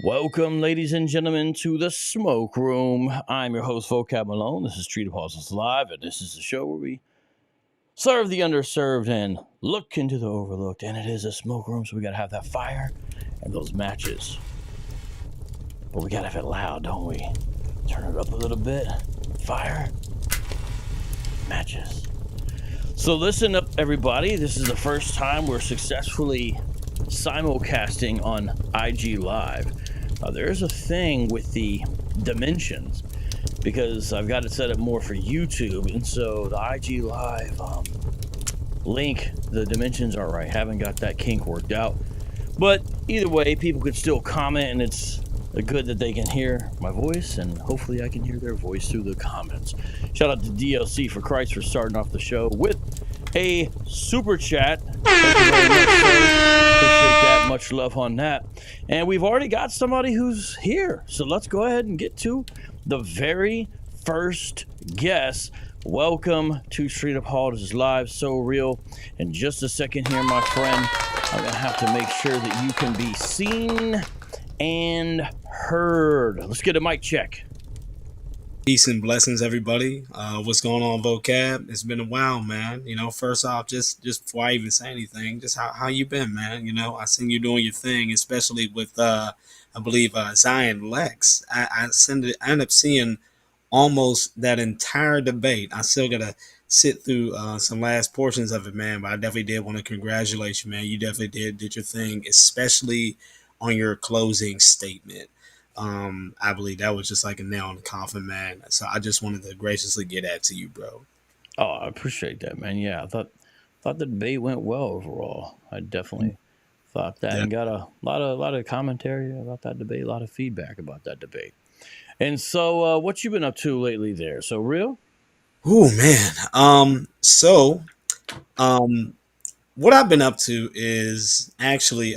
Welcome, ladies and gentlemen, to the Smoke Room. I'm your host, Vocab Malone. This is Street Apologetics Live, and this is the show where we serve the underserved and look into the overlooked. And it is a smoke room, so we gotta have that fire and those matches. But we gotta have it loud, don't we? Turn it up a little bit. Fire, matches. So listen up, everybody. This is the first time we're successfully simulcasting on IG Live. There's a thing with the dimensions because I've got it set up more for YouTube, and so the IG Live link, the dimensions aren't right. Haven't got that kink worked out, but either way, people could still comment, and it's good that they can hear my voice, and hopefully I can hear their voice through the comments. Shout out to DLC for Christ for starting off the show with a super chat. Thank you very much, sir. Appreciate that. Much love on that. And we've already got somebody who's here. So let's go ahead and get to the very first guest. Welcome to Street Apologetics Live. So real. In just a second here, my friend, I'm going to have to make sure that you can be seen and heard. Let's get a mic check. Peace and blessings, everybody. What's going on, Vocab? It's been a while, man. First off, just before I even say anything, just how you been, man? I seen you doing your thing, especially with I believe Zion Lex. I end up seeing almost that entire debate. I still gotta sit through some last portions of it, man. But I definitely did want to congratulate you, man. You definitely did your thing, especially on your closing statement. I believe that was just like a nail in the coffin, man. So I just wanted to graciously get that to you, bro. Oh, I appreciate that, man. Yeah, I thought the debate went well overall. I definitely thought that, and got a lot of commentary about that debate, a lot of feedback about that debate. And so, what you been up to lately there? So real? Oh man. What I've been up to is actually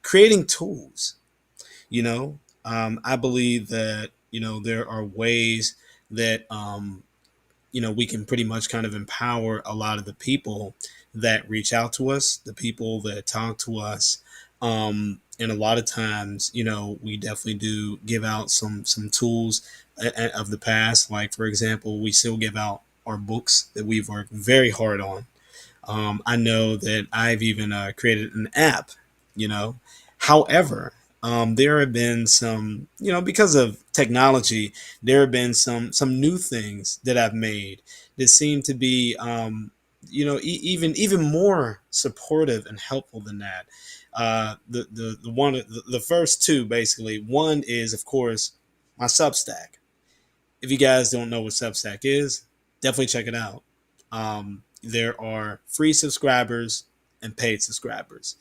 creating tools. I believe that there are ways that we can pretty much kind of empower a lot of the people that reach out to us, the people that talk to us, and a lot of times we definitely do give out some tools of the past. Like, for example, we still give out our books that we've worked very hard on. I know that I've even created an app. However, there have been some, because of technology, there have been some new things that I've made that seem to be, even more supportive and helpful than that. The first two, basically, one is, of course, my Substack. If you guys don't know what Substack is, definitely check it out. There are free subscribers and paid subscribers.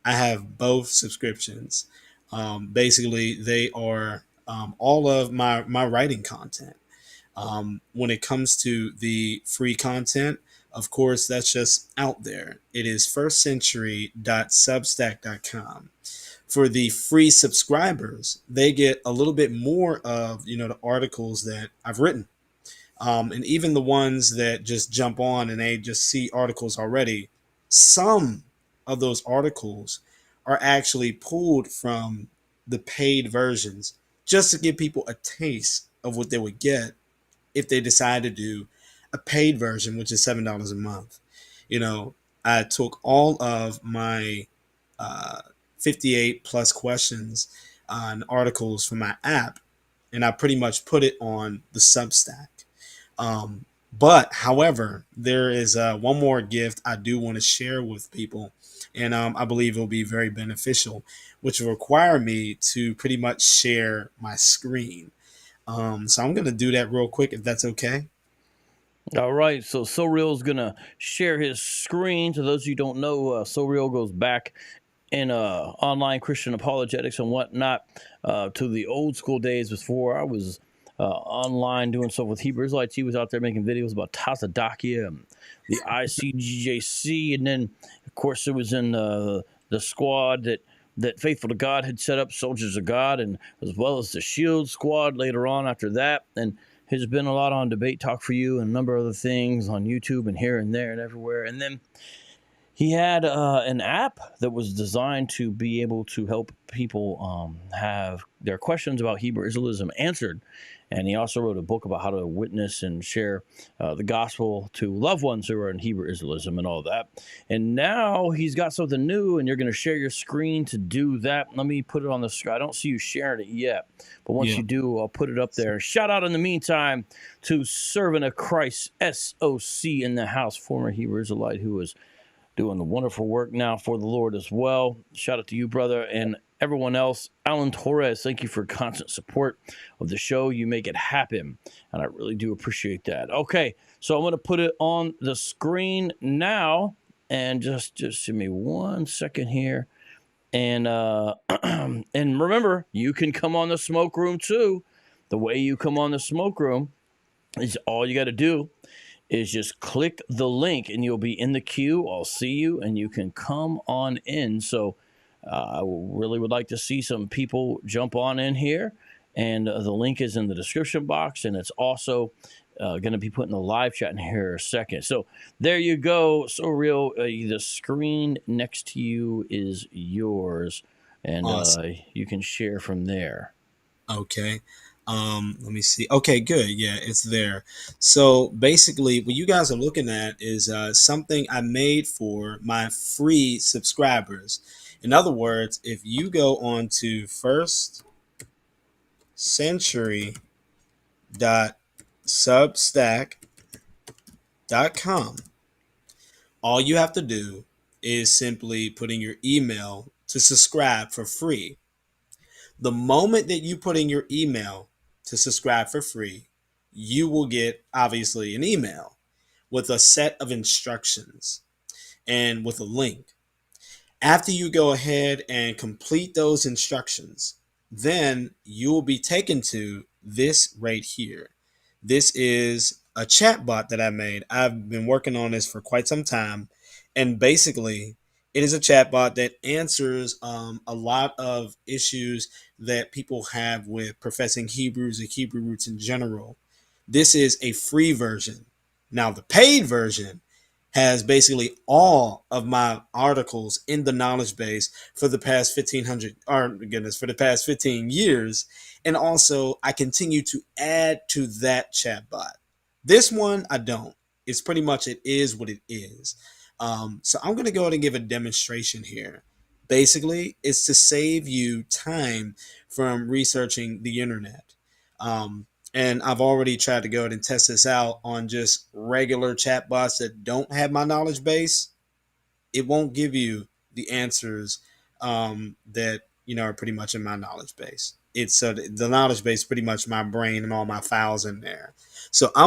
I have both subscriptions. Basically, they are all of my writing content. When it comes to the free content, of course, that's just out there. It is firstcentury.substack.com. For the free subscribers, they get a little bit more of the articles that I've written. And even the ones that just jump on and they just see articles already, some of those articles are actually pulled from the paid versions just to give people a taste of what they would get if they decide to do a paid version, which is $7 a month. I took all of my 58 plus questions on articles from my app, and I pretty much put it on the Substack. But however, there is one more gift I do want to share with people, and I believe it'll be very beneficial, which will require me to pretty much share my screen. So I'm going to do that real quick, if that's okay. All right, so Real is going to share his screen. To those of you who don't know, Real goes back in online Christian apologetics and whatnot to the old school days before I was online doing stuff with Hebrew Israelites. He was out there making videos about Tazadakia and the ICGJC, and then of course it was in the squad that Faithful to God had set up, Soldiers of God, and as well as the Shield squad later on after that. And has been a lot on Debate Talk for You and a number of other things on YouTube and here and there and everywhere. And then He had an app that was designed to be able to help people have their questions about Hebrew Israelism answered. And he also wrote a book about how to witness and share the gospel to loved ones who are in Hebrew Israelism and all that. And now he's got something new, and you're going to share your screen to do that. Let me put it on the screen. I don't see you sharing it yet, but once you do, I'll put it up there. Shout out in the meantime to Servant of Christ, SOC in the house, former Hebrew Israelite who was doing the wonderful work now for the Lord as well. Shout out to you, brother, and everyone else. Alan Torres, thank you for constant support of the show. You make it happen, and I really do appreciate that. Okay, so I'm going to put it on the screen now, and just give me 1 second here. And and remember, you can come on the smoke room too. The way you come on the smoke room is all you got to do is just click the link and you'll be in the queue. I'll see you and you can come on in. So I really would like to see some people jump on in here. And the link is in the description box, and it's also going to be put in the live chat in here in a second. So there you go. So real, the screen next to you is yours, and Awesome. You can share from there. Okay. Let me see. Okay, good. Yeah, it's there. So basically, what you guys are looking at is something I made for my free subscribers. In other words, if you go on to firstcentury.substack.com, all you have to do is simply put in your email to subscribe for free. The moment that you put in your email to subscribe for free, you will get obviously an email with a set of instructions and with a link. After you go ahead and complete those instructions, then you will be taken to this right here. This is a chat bot that I made. I've been working on this for quite some time. And basically, it is a chat bot that answers a lot of issues that people have with professing Hebrews or Hebrew roots in general. This is a free version. Now, the paid version has basically all of my articles in the knowledge base for the past 1500 or goodness for the past 15 years, and also I continue to add to that chatbot. This one I don't. It's pretty much it is what it is. So I'm going to go ahead and give a demonstration here. Basically, it's to save you time from researching the internet. And I've already tried to go ahead and test this out on just regular chatbots that don't have my knowledge base. It won't give you the answers that are pretty much in my knowledge base. It's the knowledge base, pretty much my brain and all my files in there. So what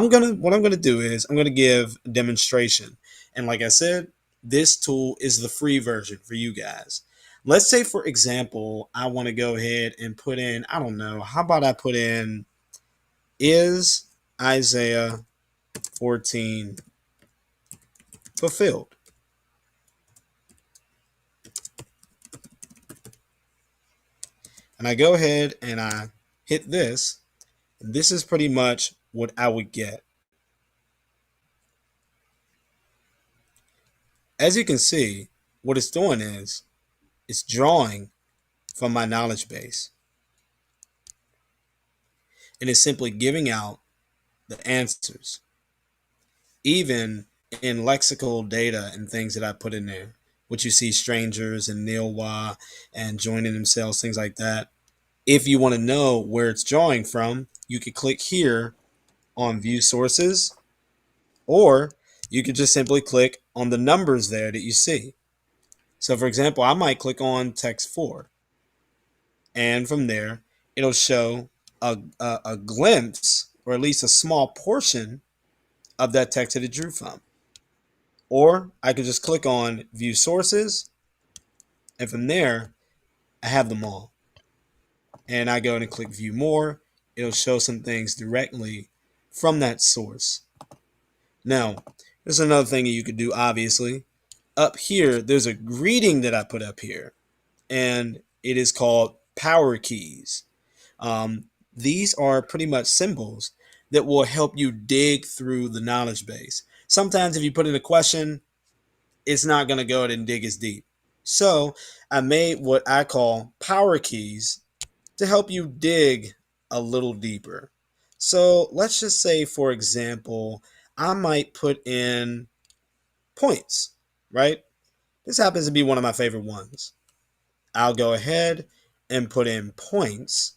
I'm gonna do is I'm gonna give a demonstration, and like I said, this tool is the free version for you guys. Let's say, for example, I want to go ahead and put in, I don't know, how about I put in, is Isaiah 14 fulfilled? And I go ahead and I hit this. And this is pretty much what I would get. As you can see, what it's doing is it's drawing from my knowledge base. And it's simply giving out the answers, even in lexical data and things that I put in there, what you see, strangers and Nilwa and joining themselves, things like that. If you want to know where it's drawing from, you could click here on view sources, or you could just simply click on the numbers there that you see. So for example, I might click on text 4, and from there, it'll show a glimpse, or at least a small portion of that text that it drew from. Or I could just click on view sources, and from there, I have them all. And I go and click view more. It'll show some things directly from that source. Now, there's another thing that you could do, obviously. Up here, there's a greeting that I put up here, and it is called power keys. These are pretty much symbols that will help you dig through the knowledge base. Sometimes if you put in a question, it's not going to go ahead and dig as deep. So I made what I call power keys to help you dig a little deeper. So let's just say, for example, I might put in points, right? This happens to be one of my favorite ones. I'll go ahead and put in points,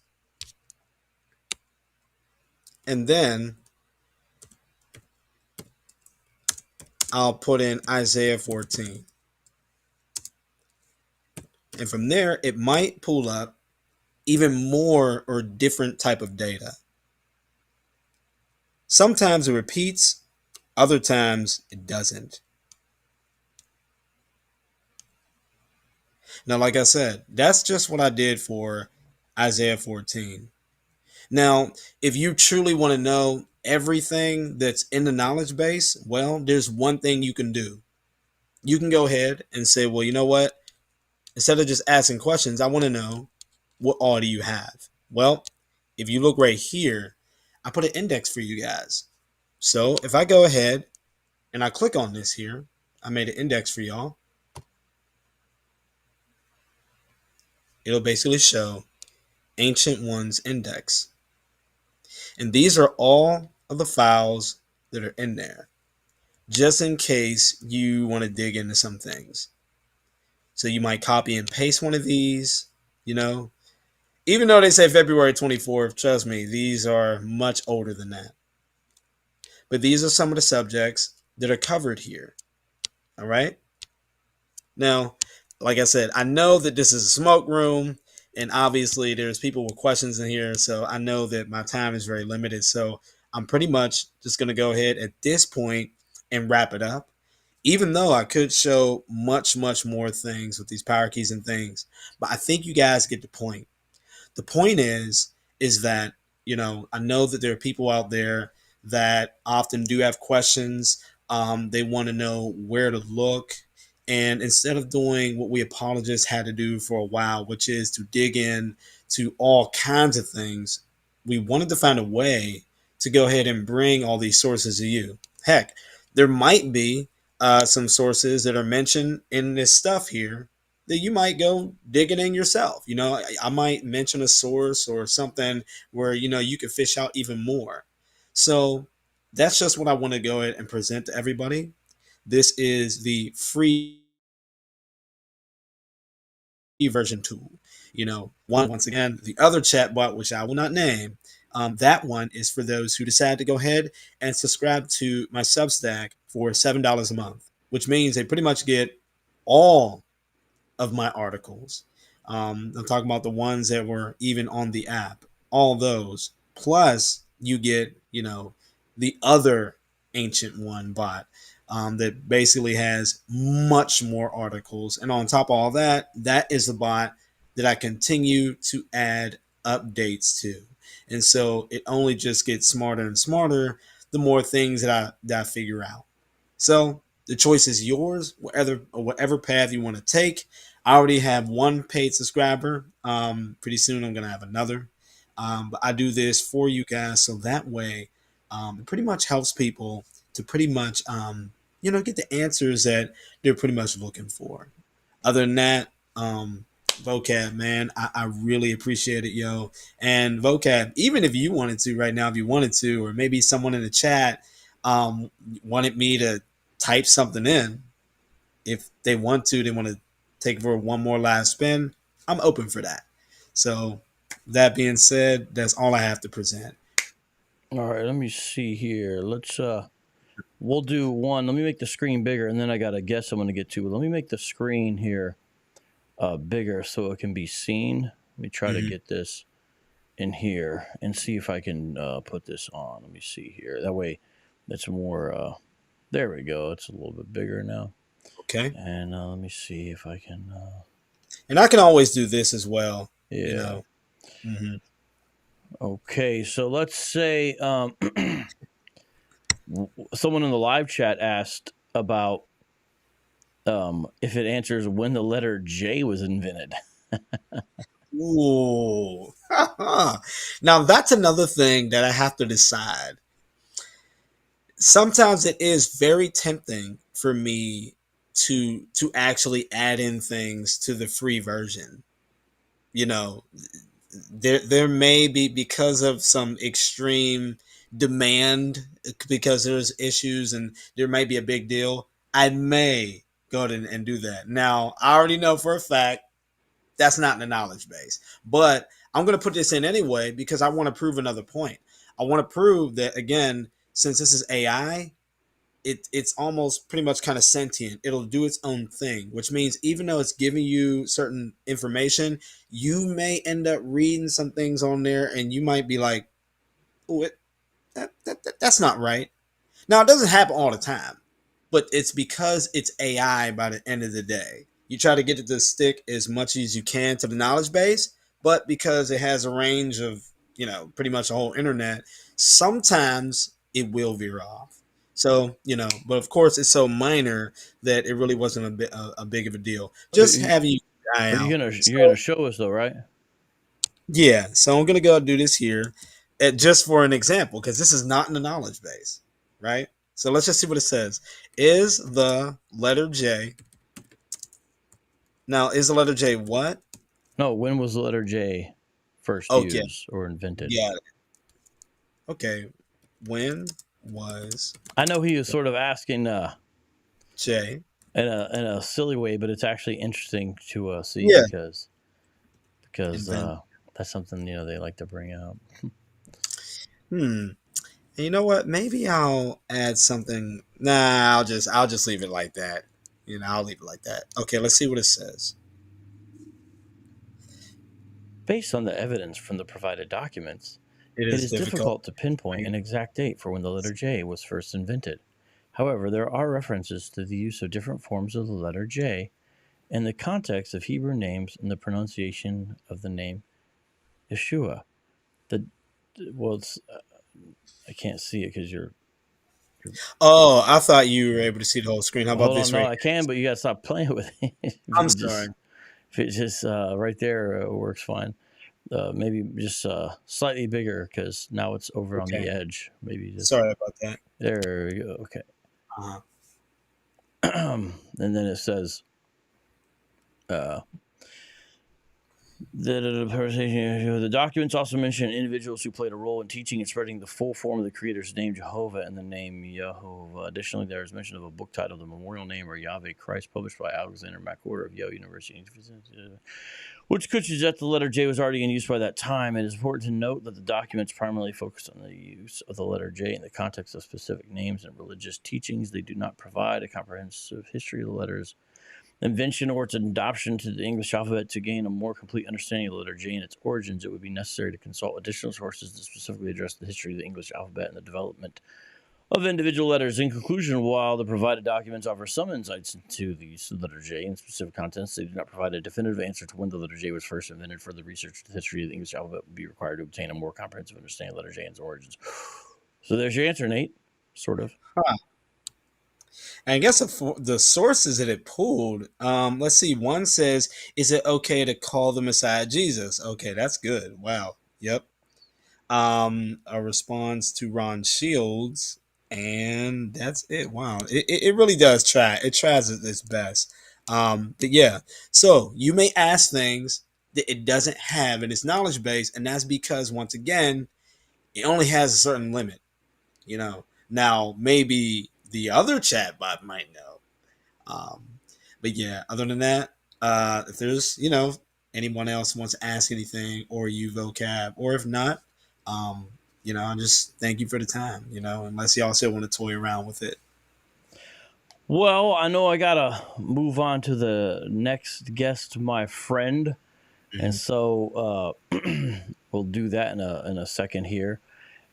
and then I'll put in Isaiah 14. And from there, it might pull up even more or different type of data. Sometimes it repeats, other times it doesn't. Now, like I said, that's just what I did for Isaiah 14. Now, if you truly want to know everything that's in the knowledge base, well, there's one thing you can do. You can go ahead and say, well, you know what? Instead of just asking questions, I want to know, what all do you have? Well, if you look right here, I put an index for you guys. So if I go ahead and I click on this here, I made an index for y'all. It'll basically show Ancient Ones Index. And these are all of the files that are in there, just in case you want to dig into some things. So you might copy and paste one of these, you know. Even though they say February 24th, trust me, these are much older than that. But these are some of the subjects that are covered here. All right. Now, like I said, I know that this is a smoke room, and obviously there's people with questions in here. So I know that my time is very limited. So I'm pretty much just going to go ahead at this point and wrap it up. Even though I could show much, much more things with these power keys and things, but I think you guys get the point. The point is that, you know, I know that there are people out there that often do have questions. They want to know where to look. And instead of doing what we apologists had to do for a while, which is to dig in to all kinds of things, we wanted to find a way to go ahead and bring all these sources to you. Heck, there might be some sources that are mentioned in this stuff here that you might go digging in yourself. You know, I might mention a source or something where, you know, you could fish out even more. So that's just what I want to go ahead and present to everybody. This is the free version tool. You know, once again, the other chatbot, which I will not name, that one is for those who decide to go ahead and subscribe to my Substack for $7 a month, which means they pretty much get all of my articles. I'm talking about the ones that were even on the app, all those. Plus, you get, you know, the other Ancient One bot that basically has much more articles. And on top of all that, that is the bot that I continue to add updates to. And so it only just gets smarter and smarter the more things that I figure out. So the choice is yours, whatever path you want to take. I already have one paid subscriber. Pretty soon I'm gonna have another. But I do this for you guys so that way it pretty much helps people to pretty much you know, get the answers that they're pretty much looking for. Other than that, Vocab, man, I really appreciate it, yo. And Vocab, even if you wanted to right now, if you wanted to, or maybe someone in the chat wanted me to type something in, if they want to, they want to take for one more last spin, I'm open for that. So that being said, that's all I have to present. All right, let me see here. We'll do one. Let me make the screen bigger, and then I got a guess I'm going to get to. Let me make the screen here bigger so it can be seen. Let me try to get this in here and see if I can put this on. Let me see here. That way, that's more. There we go. It's a little bit bigger now. Okay. And let me see if I can. And I can always do this as well. Yeah. You know. Mm-hmm. Okay, so let's say someone in the live chat asked about if it answers when the letter J was invented. Ooh. Now that's another thing that I have to decide. Sometimes it is very tempting for me to actually add in things to the free version. You know, there may be, because of some extreme demand, because there's issues and there may be a big deal, I may go ahead and do that. Now, I already know for a fact that's not in the knowledge base, but I'm going to put this in anyway because I want to prove another point. I want to prove that, again, since this is AI, it's almost pretty much kind of sentient. It'll do its own thing, which means even though it's giving you certain information, you may end up reading some things on there, and you might be like, "Oh, that's not right." Now, it doesn't happen all the time, but it's because it's AI. By the end of the day, you try to get it to stick as much as you can to the knowledge base, but because it has a range of, pretty much the whole internet, sometimes it will veer off. So, but of course, it's so minor that it really wasn't a big of a deal. Just have you eye Are you out. gonna So, you're gonna show us though, right? yeah, so I'm gonna go do this here, just for an example, because this is not in the knowledge base, right? So let's just see what it says. Is the letter J now? Is the letter J what? No, when was the letter J first Okay, used or invented? yeah, okay. When was I know he was sort of asking J? in a silly way, but it's actually interesting to see Yeah, because invent. that's something they like to bring up. Hmm. And you know what? Maybe I'll add something. Nah, I'll just leave it like that. I'll leave it like that. Okay, let's see what it says. Based on the evidence from the provided documents, It it is is difficult. difficult to pinpoint an exact date for when the letter J was first invented. However, there are references to the use of different forms of the letter J in the context of Hebrew names and the pronunciation of the name Yeshua. The well, I can't see it because you're. Oh, I thought you were able to see the whole screen. How about Hold on, this no, right I here? can, but you gotta stop playing with it. I'm sorry. If it just right there works fine. Maybe just slightly bigger because now it's over on the Okay. edge. Maybe just Sorry about that. there we go. Okay. Uh-huh. And then it says uh, the documents also mention individuals who played a role in teaching and spreading the full form of the Creator's name, Jehovah, and the name Yehovah. Additionally, there is mention of a book titled The Memorial Name or Yahweh Christ, published by Alexander MacArthur of Yale University, which could that the letter J was already in use by that time. It is important to note that the documents primarily focus on the use of the letter J in the context of specific names and religious teachings. They do not provide a comprehensive history of the letters invention or its adoption to the English alphabet. To gain a more complete understanding of the letter J and its origins, it would be necessary to consult additional sources to specifically address the history of the English alphabet and the development of individual letters. In conclusion, while the provided documents offer some insights into the use of the letter J in specific contexts, they do not provide a definitive answer to when the letter J was first invented. Further research into the history of the English alphabet would be required to obtain a more comprehensive understanding of the letter J and its origins. So there's your answer, Nate. Sort of. Huh. And I guess the sources that it pulled, let's see. One says, "Is it okay to call the Messiah Jesus?" Okay, that's good. Wow. Yep. A response to Ron Shields, and that's it. Wow, it really does try. It tries its best. But yeah, so you may ask things that it doesn't have in its knowledge base, and that's because once again, it only has a certain limit. Now maybe the other chatbot might know. Um, but yeah, other than that, if there's anyone else wants to ask anything, or you vocab, or if not, um, I just thank you for the time. Unless y'all still want to toy around with it. Well, I know I gotta move on to the next guest, my friend, and Mhm. so we'll do that in a second here.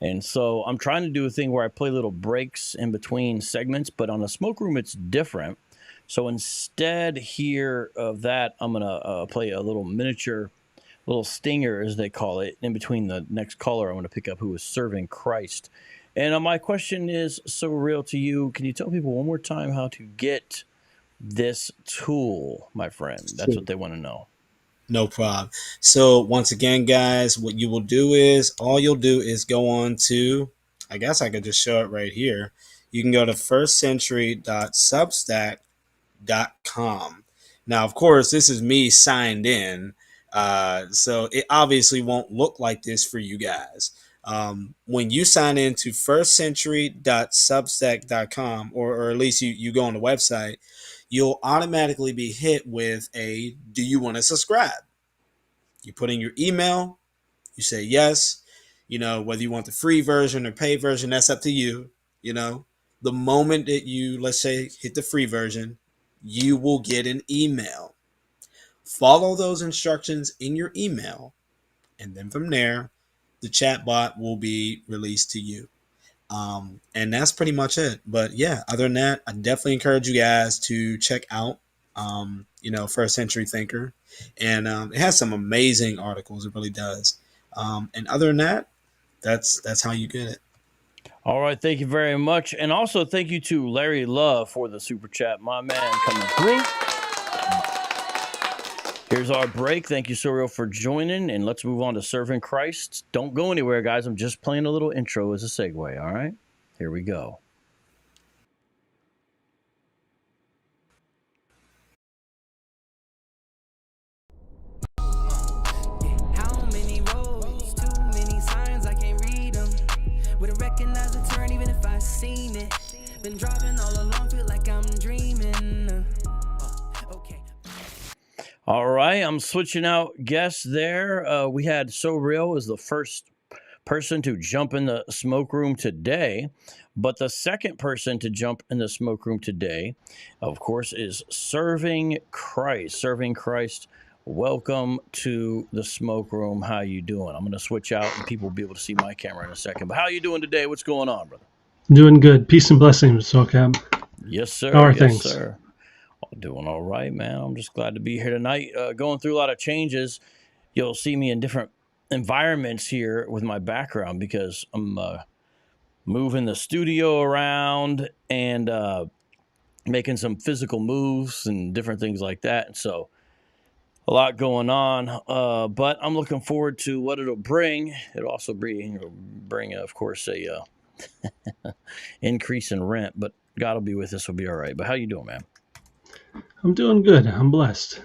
And so I'm trying to do a thing where I play little breaks in between segments, but on a smoke room it's different. So instead here of that, I'm gonna play a little miniature, little stinger as they call it, in between the next caller. I want to pick up who is serving Christ. And my question is so real to you. Can you tell people one more time how to get this tool, my friend? That's what they want to know. No problem. So once again, guys, what you will do is all you'll do is go on to, I guess I could just show it right here. You can go to firstcentury.substack.com, theologian.com. Now, of course, this is me signed in, so it obviously won't look like this for you guys. When you sign in to firstcentury.substack.com, or at least you go on the website, you'll automatically be hit with a do you want to subscribe? You put in your email, you say yes. Whether you want the free version or paid version, that's up to you. The moment that you, let's say, hit the free version, you will get an email. Follow those instructions in your email, and then from there, the chatbot will be released to you. And that's pretty much it. But yeah, other than that, I definitely encourage you guys to check out, First Century Thinker. And it has some amazing articles. It really does. And other than that, that's how you get it. All right, thank you very much. And also thank you to Larry Love for the super chat, my man, coming through. Here's our break. Thank you, Surreal, for joining, and let's move on to Serving Christ. Don't go anywhere, guys. I'm just playing a little intro as a segue, all right? Here we go. How many roads? Too many signs, I can't read them. Wouldn't recognize the turn even if I seen it. Been driving all along, feel like I'm dreaming. Okay. All right, I'm switching out guests there. We had So Real as the first person to jump in the smoke room today, but the second person to jump in the smoke room today, of course, is Serving Christ. Serving Christ, welcome to the smoke room. How you doing? I'm going to switch out, and people will be able to see my camera in a second. But how you doing today? What's going on, brother? Doing good. Peace and blessings, Vocab. Yes, sir. How are yes, things? sir. Doing all right, man. I'm just glad to be here tonight. Going through a lot of changes. You'll see me in different environments here with my background because I'm moving the studio around and making some physical moves and different things like that. And so a lot going on, but I'm looking forward to what it'll bring. It'll also bring of course, a increase in rent, but God will be with us. We'll be all right. But how you doing, man? I'm doing good. I'm blessed.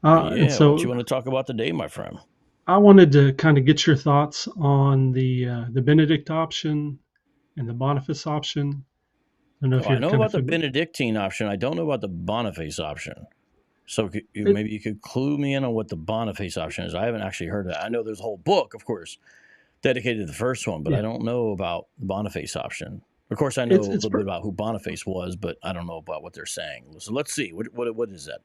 And so what you want to talk about today, my friend? I wanted to kind of get your thoughts on the Benedict option and the Boniface option. I don't know if I know about the Benedictine option. I don't know about the Boniface option. So maybe you could clue me in on what the Boniface option is. I haven't actually heard of that. I know there's a whole book, of course, dedicated to the first one, but I don't know about the Boniface option. Of course, I know a little bit about who Boniface was, but I don't know about what they're saying. So let's see. What is that?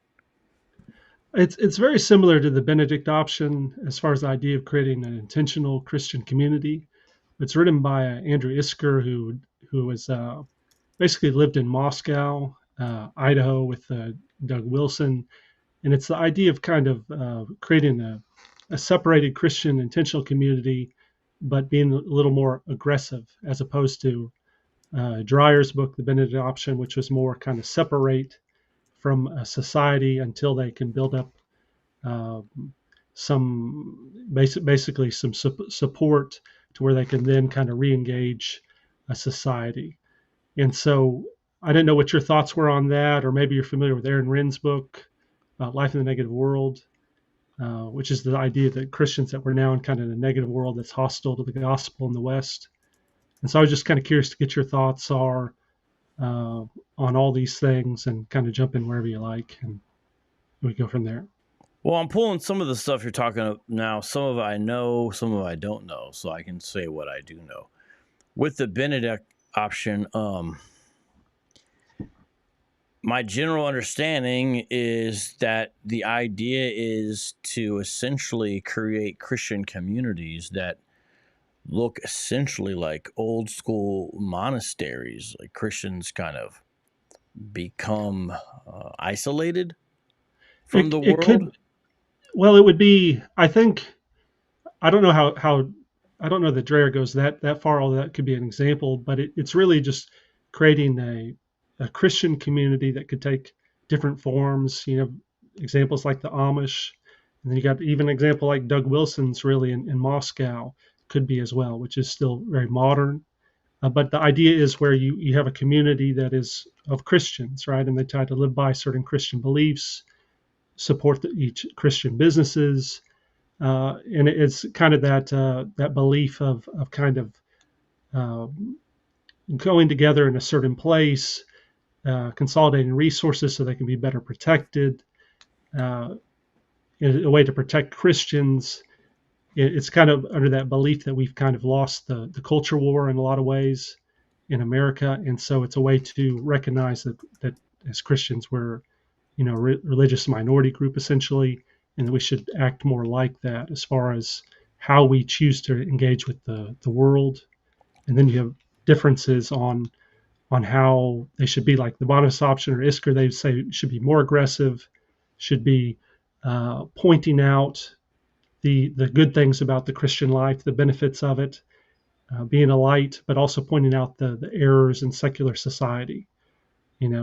It's very similar to the Benedict option as far as the idea of creating an intentional Christian community. It's written by Andrew Isker, who was basically lived in Moscow, Idaho, with Doug Wilson, and it's the idea of kind of creating a separated Christian intentional community, but being a little more aggressive as opposed to Dreyer's book, The Benedict Option, which was more kind of separate from a society until they can build up some basically some support to where they can then kind of re-engage a society. And so I didn't know what your thoughts were on that, or maybe you're familiar with Aaron Renn's book, Life in the Negative World, which is the idea that Christians that we're now in kind of a negative world that's hostile to the gospel in the West. And so I was just kind of curious to get your thoughts are on all these things and kind of jump in wherever you like, and we go from there. Well, I'm pulling some of the stuff you're talking about now. Some of it I know, some of it I don't know, so I can say what I do know. With the Benedict option, my general understanding is that the idea is to essentially create Christian communities that look essentially like old school monasteries, like Christians kind of become isolated from the world. Well, it would be, I think, I don't know how I don't know that Dreyer goes that far, although that could be an example, but it's really just creating a Christian community that could take different forms, examples like the Amish, and then you got even an example like Doug Wilson's really in Moscow could be as well, which is still very modern. But the idea is where you have a community that is of Christians, right? And they try to live by certain Christian beliefs, support each Christian businesses, and it's kind of that belief of kind of going together in a certain place, consolidating resources so they can be better protected, uh, a way to protect Christians. It's kind of under that belief that we've kind of lost the culture war in a lot of ways in America, and so it's a way to recognize that as Christians we're, religious minority group essentially, and that we should act more like that as far as how we choose to engage with the world. And then you have differences on how they should be, like the Boniface option or Isker, they say should be more aggressive, should be pointing out the good things about the Christian life, the benefits of it, being a light, but also pointing out the errors in secular society.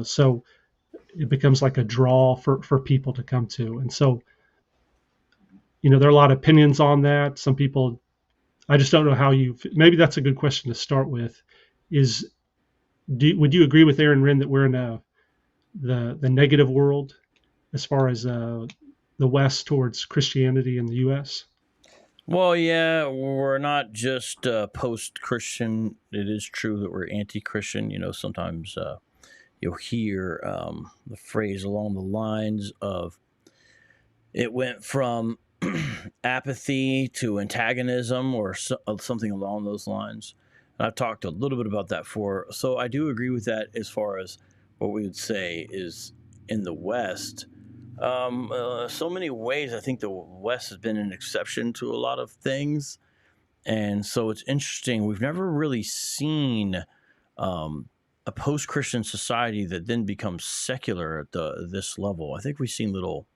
So it becomes like a draw for people to come to. And so, there are a lot of opinions on that. Some people, I just don't know maybe that's a good question to start with. Would you agree with Aaron Wren that we're in the negative world as far as the West towards Christianity in the U.S.? Well, yeah, we're not just post-Christian. It is true that we're anti-Christian. Sometimes you'll hear the phrase along the lines of it went from apathy to antagonism or something along those lines. And I've talked a little bit about that before. So I do agree with that as far as what we would say is in the West. So many ways, I think the West has been an exception to a lot of things. And so it's interesting. We've never really seen a post-Christian society that then becomes secular at this level. I think we've seen little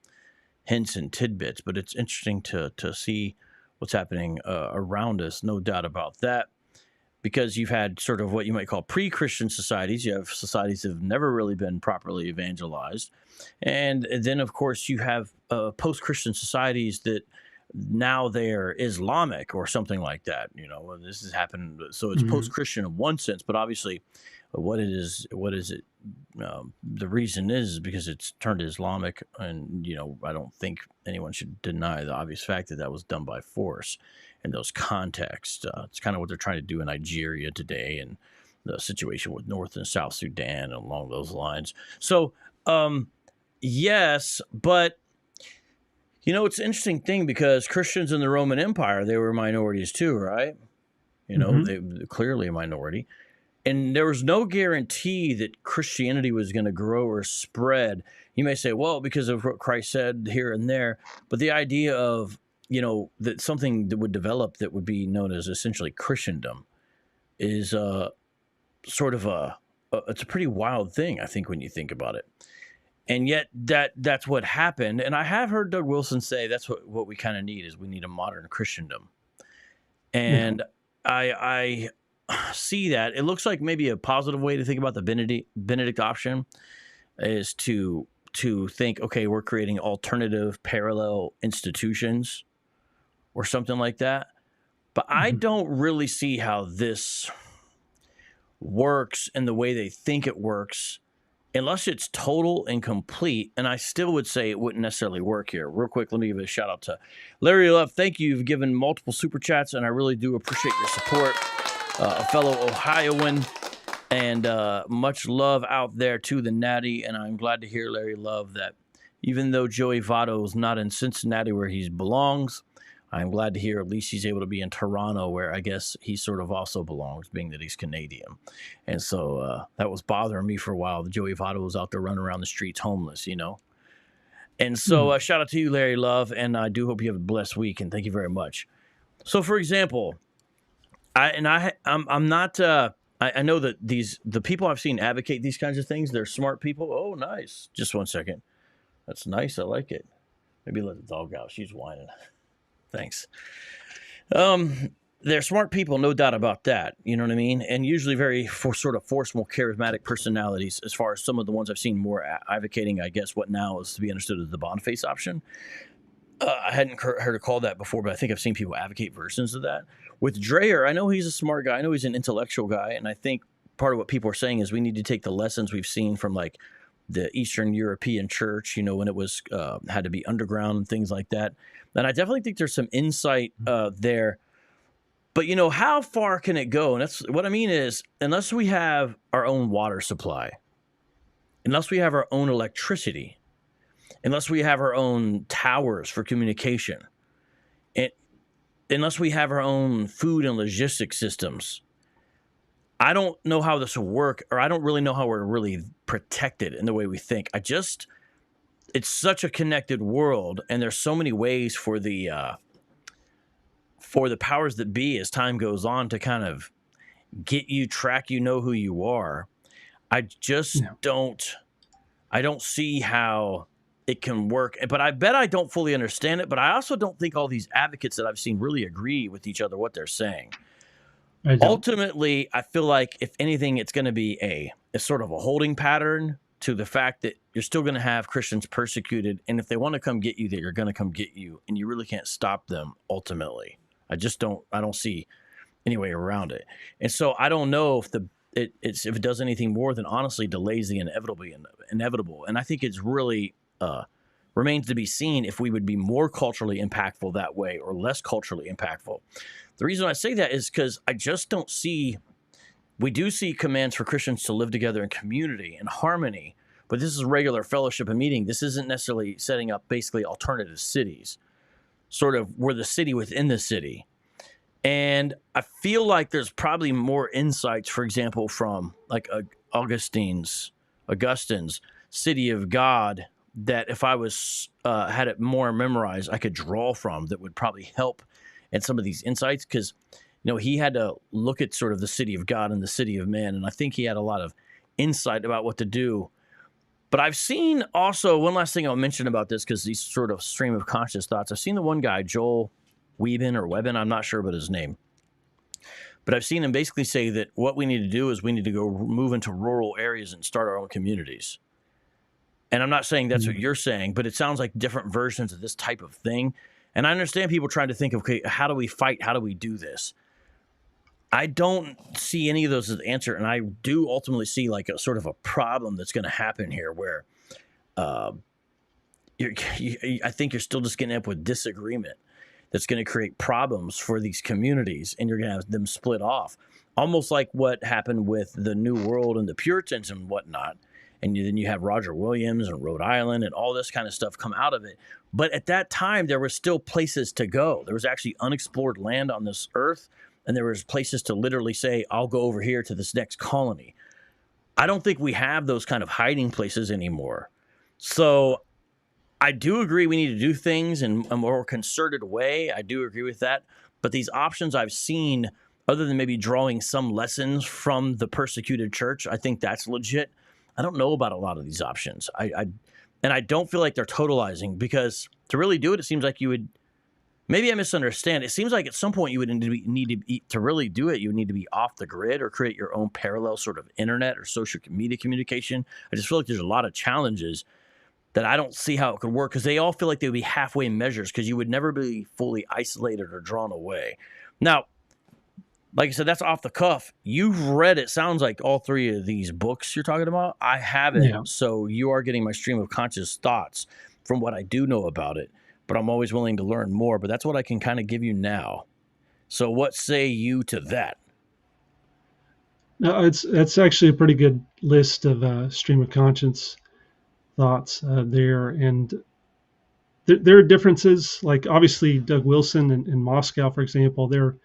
hints and tidbits, but it's interesting to see what's happening around us, no doubt about that, because you've had sort of what you might call pre-Christian societies. You have societies that have never really been properly evangelized. And then, of course, you have post-Christian societies that now they're Islamic or something like that. This has happened. So it's post-Christian in one sense, but obviously what is it? The reason is because it's turned Islamic, and I don't think anyone should deny the obvious fact that was done by force in those contexts. It's kind of what they're trying to do in Nigeria today, and the situation with North and South Sudan and along those lines. So yes, but it's an interesting thing because Christians in the Roman Empire, they were minorities too, right? They clearly a minority. And there was no guarantee that Christianity was going to grow or spread. You may say, well, because of what Christ said here and there, but the idea of, that something that would develop that would be known as essentially Christendom is sort of it's a pretty wild thing, I think, when you think about it. And yet that's what happened. And I have heard Doug Wilson say that's what we kind of need is we need a modern Christendom. And I see that. It looks like maybe a positive way to think about the Benedict option is to think, okay, we're creating alternative parallel institutions or something like that. But I don't really see how this works in the way they think it works unless it's total and complete. And I still would say it wouldn't necessarily work here. Real quick, let me give a shout out to Larry Love. Thank you. You've given multiple super chats, and I really do appreciate your support. A fellow Ohioan, and much love out there to the Natty. And I'm glad to hear, Larry Love, that even though Joey Votto is not in Cincinnati where he belongs, I'm glad to hear at least he's able to be in Toronto, where I guess he sort of also belongs, being that he's Canadian. And so that was bothering me for a while. Joey Votto was out there running around the streets homeless, And so shout out to you, Larry Love, and I do hope you have a blessed week, and thank you very much. So, for example, I'm not. I know that the people I've seen advocate these kinds of things, they're smart people. Oh, nice. Just one second. That's nice. I like it. Maybe let the dog out. She's whining. Thanks. They're smart people, no doubt about that. You know what I mean? And usually very sort of forceful, charismatic personalities, as far as some of the ones I've seen more advocating, I guess, what now is to be understood as the Boniface option. I hadn't heard it called that before, but I think I've seen people advocate versions of that. With Dreyer, I know he's a smart guy. I know he's an intellectual guy. And I think part of what people are saying is we need to take the lessons we've seen from like the Eastern European church, you know, when it was had to be underground and things like that. And I definitely think there's some insight there. But, you know, how far can it go? And that's what I mean is, unless we have our own water supply, unless we have our own electricity, unless we have our own towers for communication, and unless we have our own food and logistics systems, I don't know how this will work, or I don't really know how we're really protected in the way we think. It's such a connected world, and there's so many ways for the powers that be as time goes on to kind of get you, track you, know who you are. I just don't see how it can work. But I bet I don't fully understand it. But I also don't think all these advocates that I've seen really agree with each other, what they're saying. Ultimately, I feel like if anything, it's going to be a sort of a holding pattern to the fact that you're still going to have Christians persecuted. And if they want to come get you, they're going to come get you. And you really can't stop them ultimately. I don't see any way around it. And so I don't know if if it does anything more than honestly delays the inevitable. And I think it's really remains to be seen if we would be more culturally impactful that way or less culturally impactful. The reason I say that is because I just don't see, we do see commands for Christians to live together in community and harmony, but this is regular fellowship and meeting. This isn't necessarily setting up basically alternative cities. Sort of we're the city within the city. And I feel like there's probably more insights, for example, from like Augustine's City of God, that if I was had it more memorized, I could draw from that would probably help in some of these insights. Because, you know, he had to look at sort of the city of God and the city of man. And I think he had a lot of insight about what to do. But I've seen also, one last thing I'll mention about this, because these sort of stream of conscious thoughts. I've seen the one guy, Joel Weben, I'm not sure about his name. But I've seen him basically say that what we need to do is we need to go move into rural areas and start our own communities. And I'm not saying that's what you're saying, but it sounds like different versions of this type of thing. And I understand people trying to think of, okay, how do we fight? How do we do this? I don't see any of those as the answer, and I do ultimately see like a sort of a problem that's going to happen here, where I think you're still just getting up with disagreement that's going to create problems for these communities, and you're going to have them split off, almost like what happened with the New World and the Puritans and whatnot. And then you have Roger Williams and Rhode Island and all this kind of stuff come out of it. But at that time, there were still places to go. There was actually unexplored land on this earth. And there was places to literally say, I'll go over here to this next colony. I don't think we have those kind of hiding places anymore. So I do agree we need to do things in a more concerted way. I do agree with that. But these options I've seen, other than maybe drawing some lessons from the persecuted church, I think that's legit. I don't know about a lot of these options. And I don't feel like they're totalizing, because to really do it, it seems like you would, maybe I misunderstand. It seems like at some point you would need to really do it. You would need to be off the grid or create your own parallel sort of internet or social media communication. I just feel like there's a lot of challenges that I don't see how it could work, because they all feel like they would be halfway measures, because you would never be fully isolated or drawn away. Now, like I said, that's off the cuff. You've read, it sounds like, all three of these books you're talking about. I haven't. Yeah. So you are getting my stream of conscious thoughts from what I do know about it. But I'm always willing to learn more. But that's what I can kind of give you now. So what say you to that? No, that's actually a pretty good list of stream of conscience thoughts there. And there are differences. Like obviously Doug Wilson in Moscow, for example, they're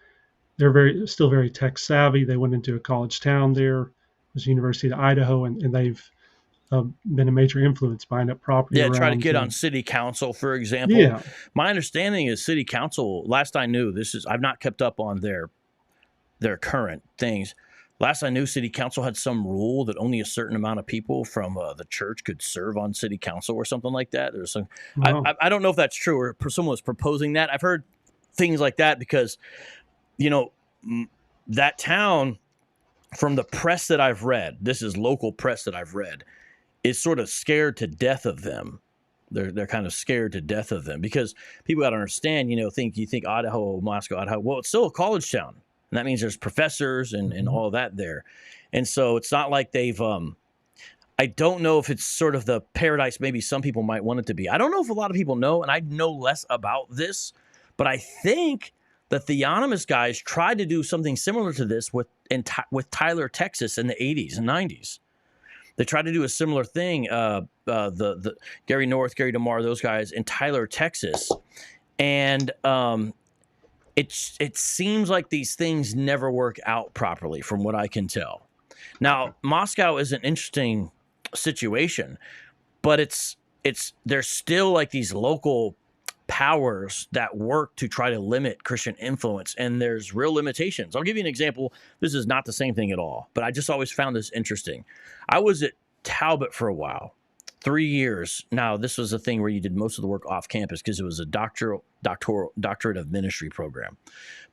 still very tech savvy. They went into a college town there. It was University of Idaho, and they've been a major influence buying up property. Yeah, try to get on city council, for example. Yeah. My understanding is city council, last I knew, I've not kept up on their current things. Last I knew, city council had some rule that only a certain amount of people from the church could serve on city council or something like that. There's some, wow. I don't know if that's true, or someone was proposing that. I've heard things like that because, you know, that town, from the press that I've read, this is local press that I've read, is sort of scared to death of them They're kind of scared to death of them because people got to understand, you think Idaho, Moscow, Idaho. Well, it's still a college town, and that means there's professors and all that there, and so it's not like they've. I don't know if it's sort of the paradise maybe some people might want it to be. I don't know if a lot of people know, and I know less about this, but I think the Theonomist guys tried to do something similar to this with Tyler, Texas in the 80s and 90s. They tried to do a similar thing, the Gary North, Gary DeMar, those guys in Tyler, Texas. And it seems like these things never work out properly from what I can tell. Now, Moscow is an interesting situation, but there's still like these local powers that work to try to limit Christian influence, and there's real limitations. I'll give you an example. This is not the same thing at all, but I just always found this interesting. I was at Talbot for a while, 3 years. Now, this was a thing where you did most of the work off campus because it was a doctorate of ministry program.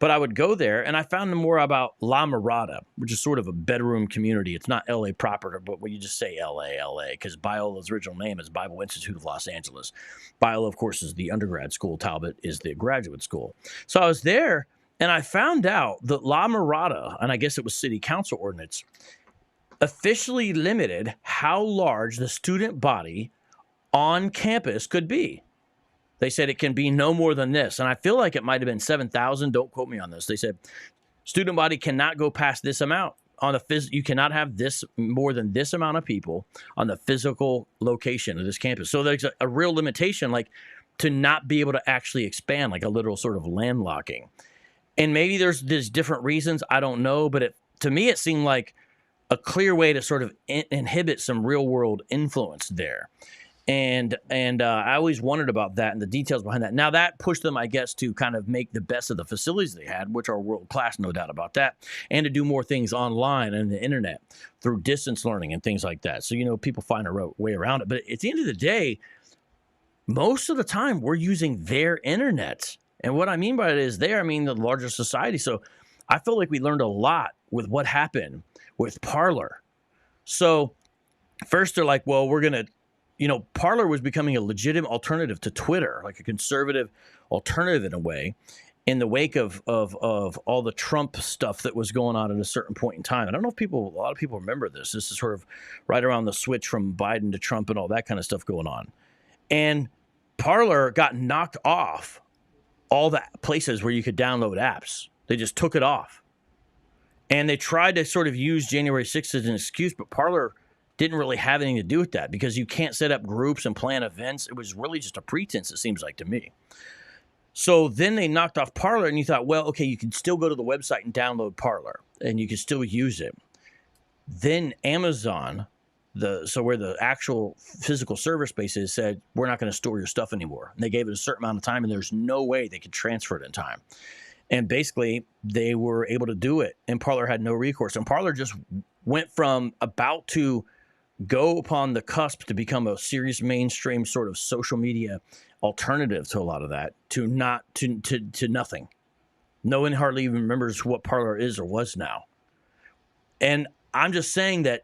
But I would go there, and I found more about La Mirada, which is sort of a bedroom community. It's not L.A. proper, but when you just say L.A., because Biola's original name is Bible Institute of Los Angeles. Biola, of course, is the undergrad school. Talbot is the graduate school. So I was there, and I found out that La Mirada, and I guess it was city council ordinance, officially limited how large the student body on campus could be. They said it can be no more than this. And I feel like it might have been 7,000. Don't quote me on this. They said student body cannot go past this amount. You cannot have this more than this amount of people on the physical location of this campus. So there's a real limitation, like to not be able to actually expand, like a literal sort of landlocking. And maybe there's different reasons. I don't know. But to me, it seemed like a clear way to sort of inhibit some real world influence there. And I always wondered about that and the details behind that. Now, that pushed them, I guess, to kind of make the best of the facilities they had, which are world class, no doubt about that, and to do more things online and the internet through distance learning and things like that. So, people find a way around it. But at the end of the day, most of the time we're using their internet. And what I mean by it is I mean the larger society. So I felt like we learned a lot with what happened with Parler. So first they're like, well, we're going to, Parler was becoming a legitimate alternative to Twitter, like a conservative alternative in a way, in the wake of all the Trump stuff that was going on at a certain point in time. I don't know if a lot of people remember this. This is sort of right around the switch from Biden to Trump and all that kind of stuff going on. And Parler got knocked off all the places where you could download apps. They just took it off. And they tried to sort of use January 6th as an excuse, but Parler didn't really have anything to do with that because you can't set up groups and plan events. It was really just a pretense, it seems like to me. So then they knocked off Parler, and you thought, well, okay, you can still go to the website and download Parler, and you can still use it. Then Amazon, where the actual physical server space is, said, we're not going to store your stuff anymore. And they gave it a certain amount of time, and there's no way they could transfer it in time. And basically, they were able to do it, and Parler had no recourse. And Parler just went from about to go upon the cusp to become a serious mainstream sort of social media alternative to a lot of that, to nothing. No one hardly even remembers what Parler is or was now. And I'm just saying that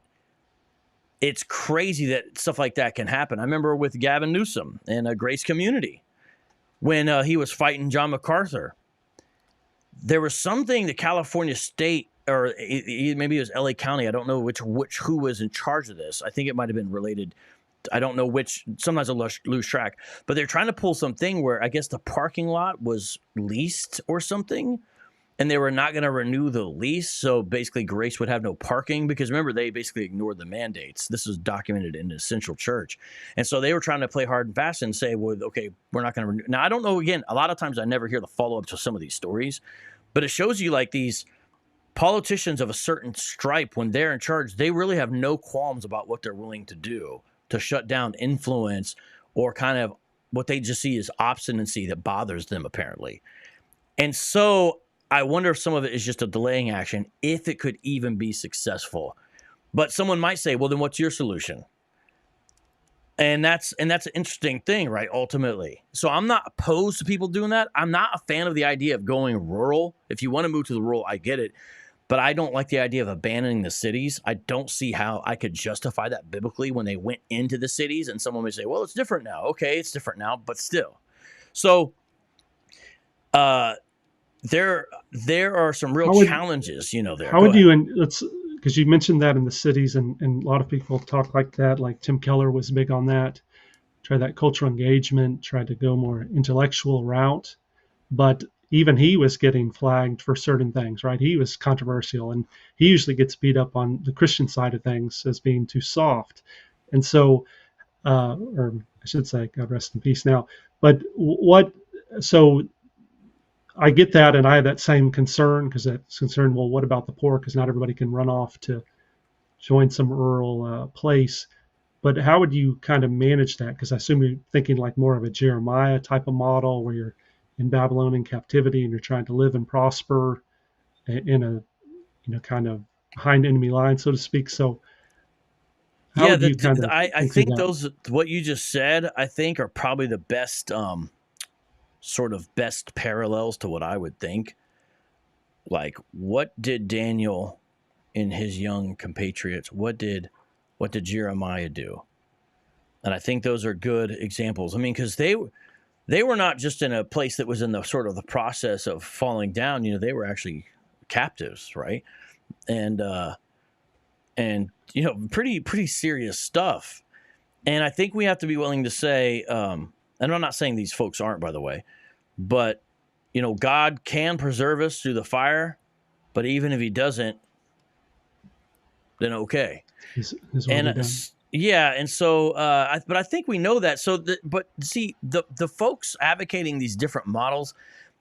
it's crazy that stuff like that can happen. I remember with Gavin Newsom in a Grace Community when he was fighting John MacArthur. There was something the California State, or maybe it was LA County, I don't know who was in charge of this. I think it might have been related. I don't know which. Sometimes I lose track. But they're trying to pull something where I guess the parking lot was leased or something, and they were not going to renew the lease. So basically Grace would have no parking because, remember, they basically ignored the mandates. This is documented in the Essential Church. And so they were trying to play hard and fast and say, well, okay, we're not going to renew. Now, I don't know, again, a lot of times I never hear the follow-up to some of these stories, but it shows you like these politicians of a certain stripe, when they're in charge, they really have no qualms about what they're willing to do to shut down influence or kind of what they just see as obstinacy that bothers them, apparently. And so I wonder if some of it is just a delaying action, if it could even be successful. But someone might say, well, then what's your solution? And that's an interesting thing, right, ultimately. So I'm not opposed to people doing that. I'm not a fan of the idea of going rural. If you want to move to the rural, I get it. but I don't like the idea of abandoning the cities. I don't see how I could justify that biblically when they went into the cities, and someone would say, well, it's different now. Okay, it's different now, but still. So there are some real challenges, there. How would you, and let's, because you mentioned that in the cities, and a lot of people talk like that, like Tim Keller was big on that, try that cultural engagement, try to go more intellectual route, but even he was getting flagged for certain things, right? He was controversial, and he usually gets beat up on the Christian side of things as being too soft. And so, or I should say, God rest in peace now. But so I get that, and I have that same concern, because that's concerned, well, what about the poor? Because not everybody can run off to join some rural place. But how would you kind of manage that? Because I assume you're thinking like more of a Jeremiah type of model, where you're in Babylonian captivity and you're trying to live and prosper in a kind of behind enemy lines, so to speak. So how would you kind of I think those, what you just said, I think are probably the best sort of best parallels to what I would think. Like, what did Daniel and his young compatriots, what did Jeremiah do? And I think those are good examples. I mean, because they were not just in a place that was in the sort of the process of falling down. They were actually captives, right? And pretty serious stuff. And I think we have to be willing to say, and I'm not saying these folks aren't, by the way, but God can preserve us through the fire, but even if he doesn't, then okay. Yeah, and so, but I think we know that. So, but see, the folks advocating these different models,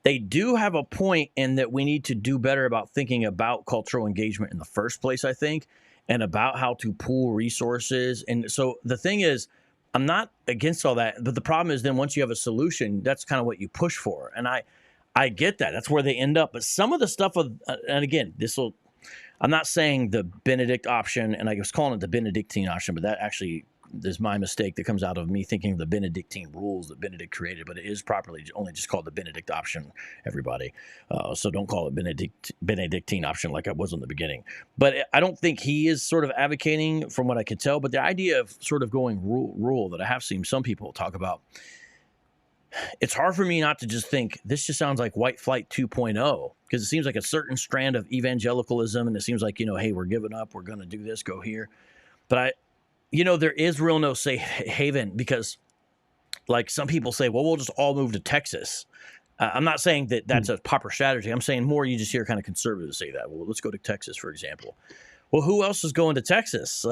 they do have a point in that we need to do better about thinking about cultural engagement in the first place, I think, and about how to pool resources. And so the thing is, I'm not against all that, but the problem is then once you have a solution, that's kind of what you push for. And I get that. That's where they end up. But some of the stuff, and again, I'm not saying the Benedict option, and I was calling it the Benedictine option, but that actually is my mistake that comes out of me thinking of the Benedictine rules that Benedict created, but it is properly only just called the Benedict option, everybody. So don't call it Benedictine option like I was in the beginning. But I don't think he is sort of advocating, from what I could tell, but the idea of sort of going rule that I have seen some people talk about, it's hard for me not to just think this just sounds like white flight 2.0, because it seems like a certain strand of evangelicalism, and it seems like, hey, we're giving up, we're going to do this, go here. But there is real no safe haven, because like some people say, well, we'll just all move to Texas. I'm not saying that that's a proper strategy. I'm saying more you just hear kind of conservatives say that. Well, let's go to Texas, for example. Well, who else is going to Texas?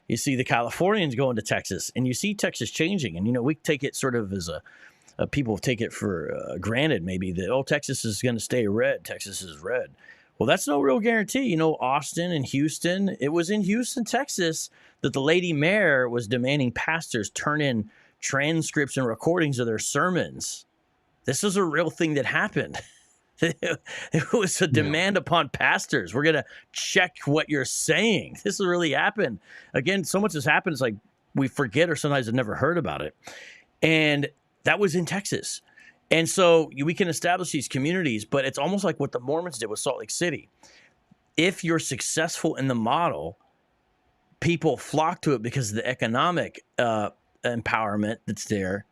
You see the Californians going to Texas, and you see Texas changing. And, we take it sort of as people take it for granted, maybe, that, Texas is going to stay red. Texas is red. Well, that's no real guarantee. Austin and Houston, it was in Houston, Texas, that the lady mayor was demanding pastors turn in transcripts and recordings of their sermons. This is a real thing that happened. It was a demand upon pastors. We're going to check what you're saying. This has really happened. Again, so much has happened, it's like we forget or sometimes have never heard about it. And that was in Texas. And so we can establish these communities, but it's almost like what the Mormons did with Salt Lake City. If you're successful in the model, people flock to it because of the economic empowerment that's there.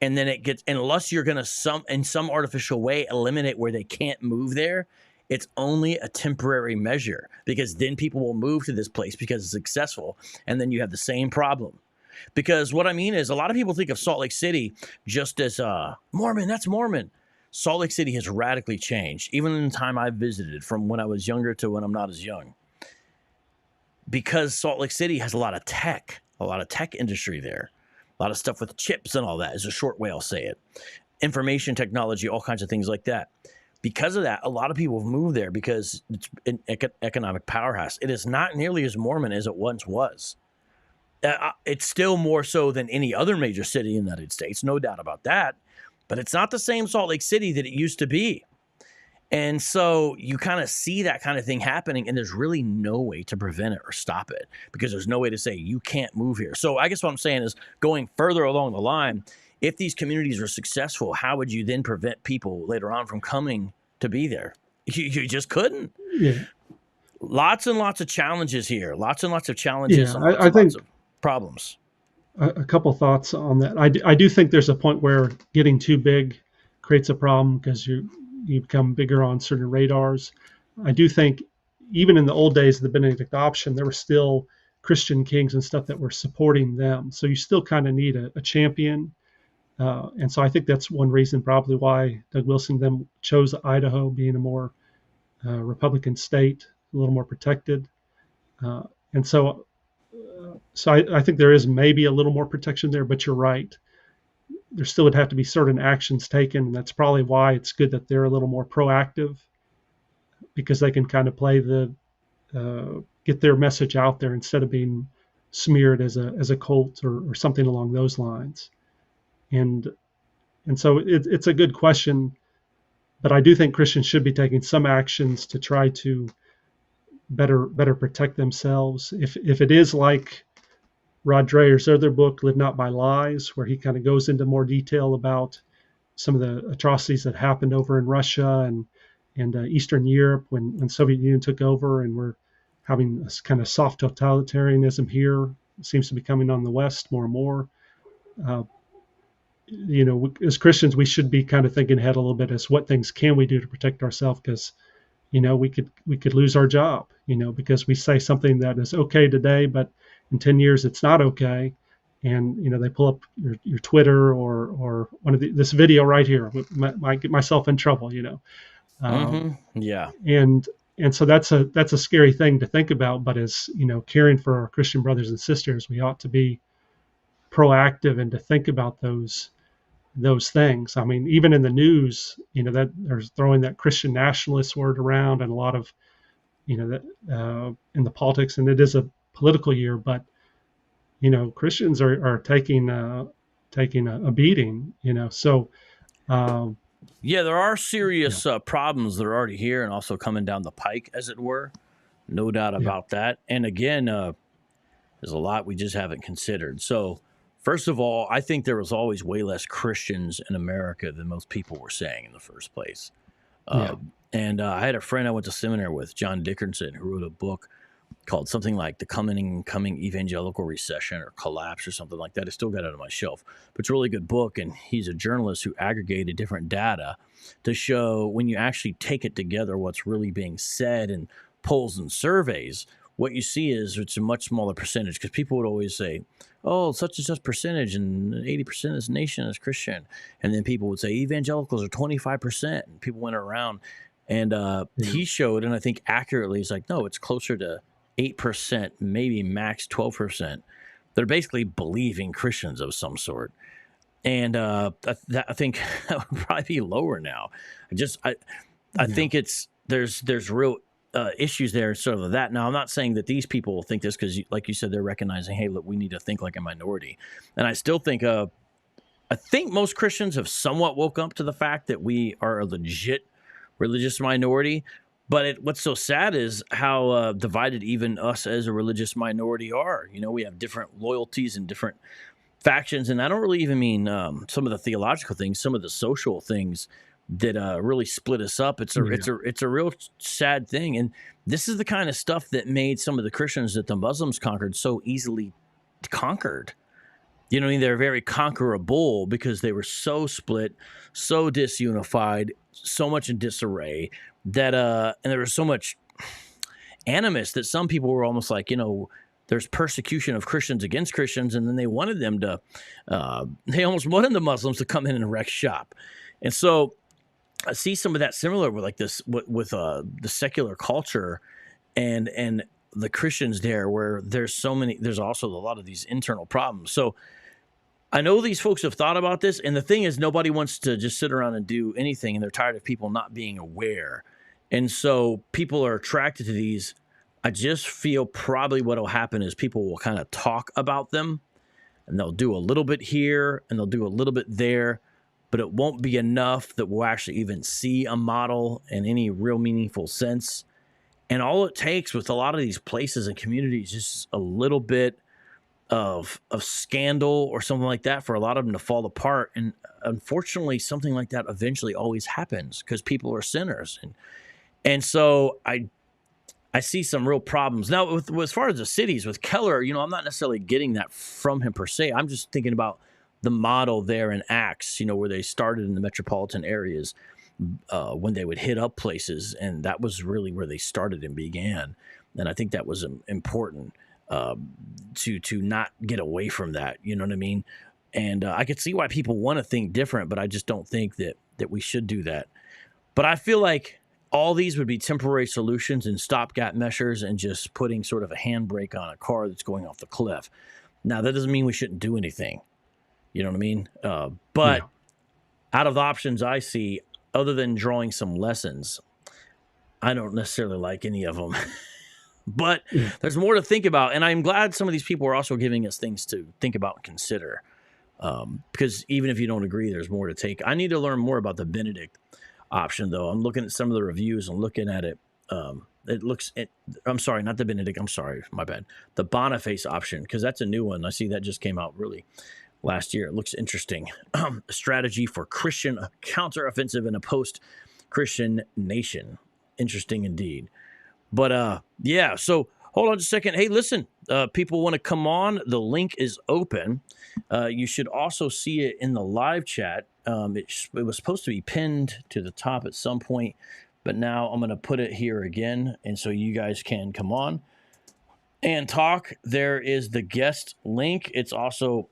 And then it gets, unless you're going to in some artificial way eliminate where they can't move there, it's only a temporary measure, because then people will move to this place because it's successful. And then you have the same problem. Because what I mean is, a lot of people think of Salt Lake City just as Mormon, that's Mormon. Salt Lake City has radically changed, even in the time I've visited, from when I was younger to when I'm not as young. Because Salt Lake City has a lot of tech industry there. A lot of stuff with chips and all that is a short way I'll say it. Information technology, all kinds of things like that. Because of that, a lot of people have moved there because it's an economic powerhouse. It is not nearly as Mormon as it once was. It's still more so than any other major city in the United States, no doubt about that. But it's not the same Salt Lake City that it used to be. And so you kind of see that kind of thing happening, and there's really no way to prevent it or stop it, because there's no way to say you can't move here. So I guess what I'm saying is, going further along the line, if these communities are successful, how would you then prevent people later on from coming to be there? You just couldn't. Yeah. Lots and lots of challenges here. Lots and lots of challenges Yeah, and lots I and lots think of problems. a couple thoughts on that. I do think there's a point where getting too big creates a problem because you become bigger on certain radars. I do think even in the old days of the Benedict option, there were still Christian kings and stuff that were supporting them. So you still kind of need a champion. And so I think that's one reason probably why Doug Wilson then chose Idaho, being a more Republican state, a little more protected. And so I think there is maybe a little more protection there, but you're right. There still would have to be certain actions taken, and that's probably why it's good that they're a little more proactive, because they can kind of play the get their message out there instead of being smeared as a cult or something along those lines. And so it's a good question, but I do think Christians should be taking some actions to try to better protect themselves. If it is like Rod Dreher's other book, Live Not by Lies, where he kind of goes into more detail about some of the atrocities that happened over in Russia and Eastern Europe when Soviet Union took over, and we're having this kind of soft totalitarianism here. It seems to be coming on the West more and more. As Christians, we should be kind of thinking ahead a little bit as what things can we do to protect ourselves, because we could lose our job, because we say something that is okay today, but in 10 years it's not okay. And they pull up your Twitter or one of this video right here might get myself in trouble. Yeah. And so that's a scary thing to think about. But as caring for our Christian brothers and sisters, we ought to be proactive and to think about those things. I mean, even in the news, that they're throwing that Christian nationalist word around, and a lot of, that in the politics, and it is a political year, but Christians are taking a beating. So yeah, there are serious problems that are already here and also coming down the pike, as it were. No doubt about that. And again, there's a lot we just haven't considered. So first of all, I think there was always way less Christians in America than most people were saying in the first place. And I had a friend I went to seminary with, John Dickerson, who wrote a book called something like The Coming Evangelical Recession or Collapse or something like that. I still got it on my shelf. But it's a really good book, and he's a journalist who aggregated different data to show when you actually take it together what's really being said in polls and surveys. What you see is it's a much smaller percentage, because people would always say, oh, such and such percentage, and 80% of this nation is Christian. And then people would say evangelicals are 25%. And people went around, and he showed, and I think accurately, he's like, no, it's closer to 8%, maybe max 12%. They're basically believing Christians of some sort. And I think that would probably be lower now. I think there's real issues there, sort of that. Now, I'm not saying that these people will think this, because, like you said, they're recognizing, hey, look, we need to think like a minority. And I still think, I think most Christians have somewhat woke up to the fact that we are a legit religious minority. But what's so sad is how divided even us as a religious minority are. We have different loyalties and different factions. And I don't really even mean some of the theological things, some of the social things that really split us up. It's a real sad thing. And this is the kind of stuff that made some of the Christians that the Muslims conquered so easily conquered. They're very conquerable because they were so split, so disunified, so much in disarray that and there was so much animus that some people were almost like, there's persecution of Christians against Christians, and then they wanted them to they almost wanted the Muslims to come in and wreck shop. And so I see some of that similar with like this with the secular culture and the Christians there, where there's also a lot of these internal problems. So I know these folks have thought about this, and the thing is, nobody wants to just sit around and do anything, and they're tired of people not being aware. And so people are attracted to these. I just feel probably what will happen is people will kind of talk about them, and they'll do a little bit here and they'll do a little bit there, but it won't be enough that we'll actually even see a model in any real meaningful sense. And all it takes with a lot of these places and communities is just a little bit of scandal or something like that for a lot of them to fall apart. And unfortunately, something like that eventually always happens because people are sinners. And so I I see some real problems. Now, with as far as the cities, with Keller, I'm not necessarily getting that from him per se. I'm just thinking about the model there in Acts, where they started in the metropolitan areas when they would hit up places, and that was really where they started and began. And I think that was important to not get away from that. You know what I mean? And I could see why people want to think different, but I just don't think that we should do that. But I feel like all these would be temporary solutions and stopgap measures and just putting sort of a handbrake on a car that's going off the cliff. Now, that doesn't mean we shouldn't do anything. You know what I mean? But out of the options I see, other than drawing some lessons, I don't necessarily like any of them. But there's more to think about. And I'm glad some of these people are also giving us things to think about and consider. Because even if you don't agree, there's more to take. I need to learn more about the Benedict option, though. I'm looking at some of the reviews and looking at it. I'm sorry, not the Benedict. I'm sorry, my bad. The Boniface option, because that's a new one. I see that just came out really last year. It looks interesting. A strategy for Christian counteroffensive in a post-Christian nation. Interesting indeed. But so hold on just a second. Hey, listen, people want to come on. The link is open. You should also see it in the live chat. It was supposed to be pinned to the top at some point, but now I'm going to put it here again, and so you guys can come on and talk. There is the guest link. It's also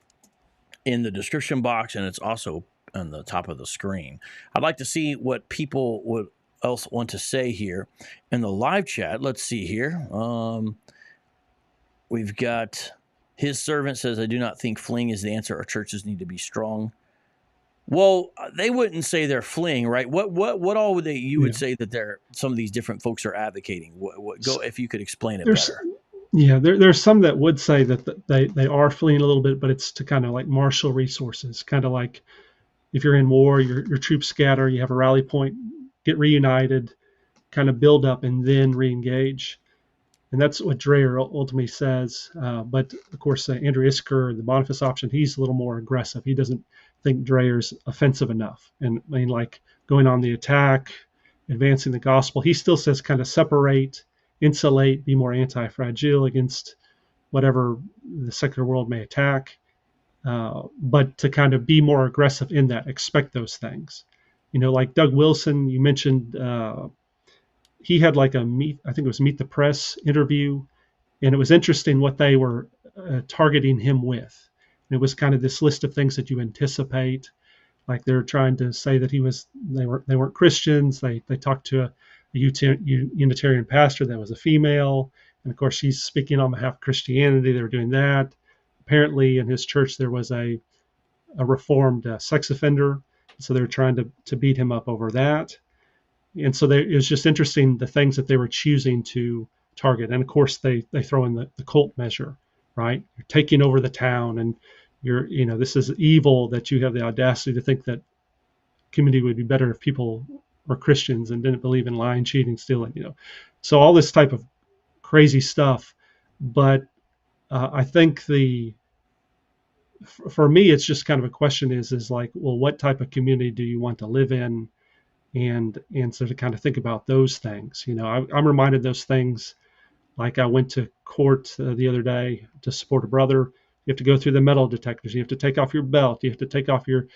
in the description box, and it's also on the top of the screen. I'd like to see what people would else want to say here in the live chat. Let's see here. We've got his servant says, I do not think fleeing is the answer. Our churches need to be strong. Well, they wouldn't say they're fleeing, right? What all would you would say that some of these different folks are advocating? Go if you could explain it better. Yeah, there's some that would say that they are fleeing a little bit, but it's to kind of like marshal resources, kind of like if you're in war, your troops scatter, you have a rally point, get reunited, kind of build up, and then re-engage. And that's what Dreher ultimately says. But of course, Andrew Isker, the Boniface option, he's a little more aggressive. He doesn't think Dreher's offensive enough. And I mean, like going on the attack, advancing the gospel, he still says kind of separate, insulate, be more anti-fragile against whatever the secular world may attack. But to kind of be more aggressive in that, expect those things. Like Doug Wilson, you mentioned, he had like I think it was Meet the Press interview, and it was interesting what they were targeting him with. And it was kind of this list of things that you anticipate, like they're trying to say that they weren't Christians. They talked to a Unitarian pastor that was a female, and of course she's speaking on behalf of Christianity. They were doing that. Apparently, in his church there was a reformed sex offender, so they were trying to beat him up over that. And so it was just interesting the things that they were choosing to target. And of course, they throw in the cult measure, right? You're taking over the town, and this is evil that you have the audacity to think that community would be better if people were Christians and didn't believe in lying, cheating, stealing. So all this type of crazy stuff. But I think for me, it's just kind of a question is like, well, what type of community do you want to live in? And so to kind of think about those things, I'm reminded those things. Like I went to court the other day to support a brother. You have to go through the metal detectors. You have to take off your belt. You have to take off your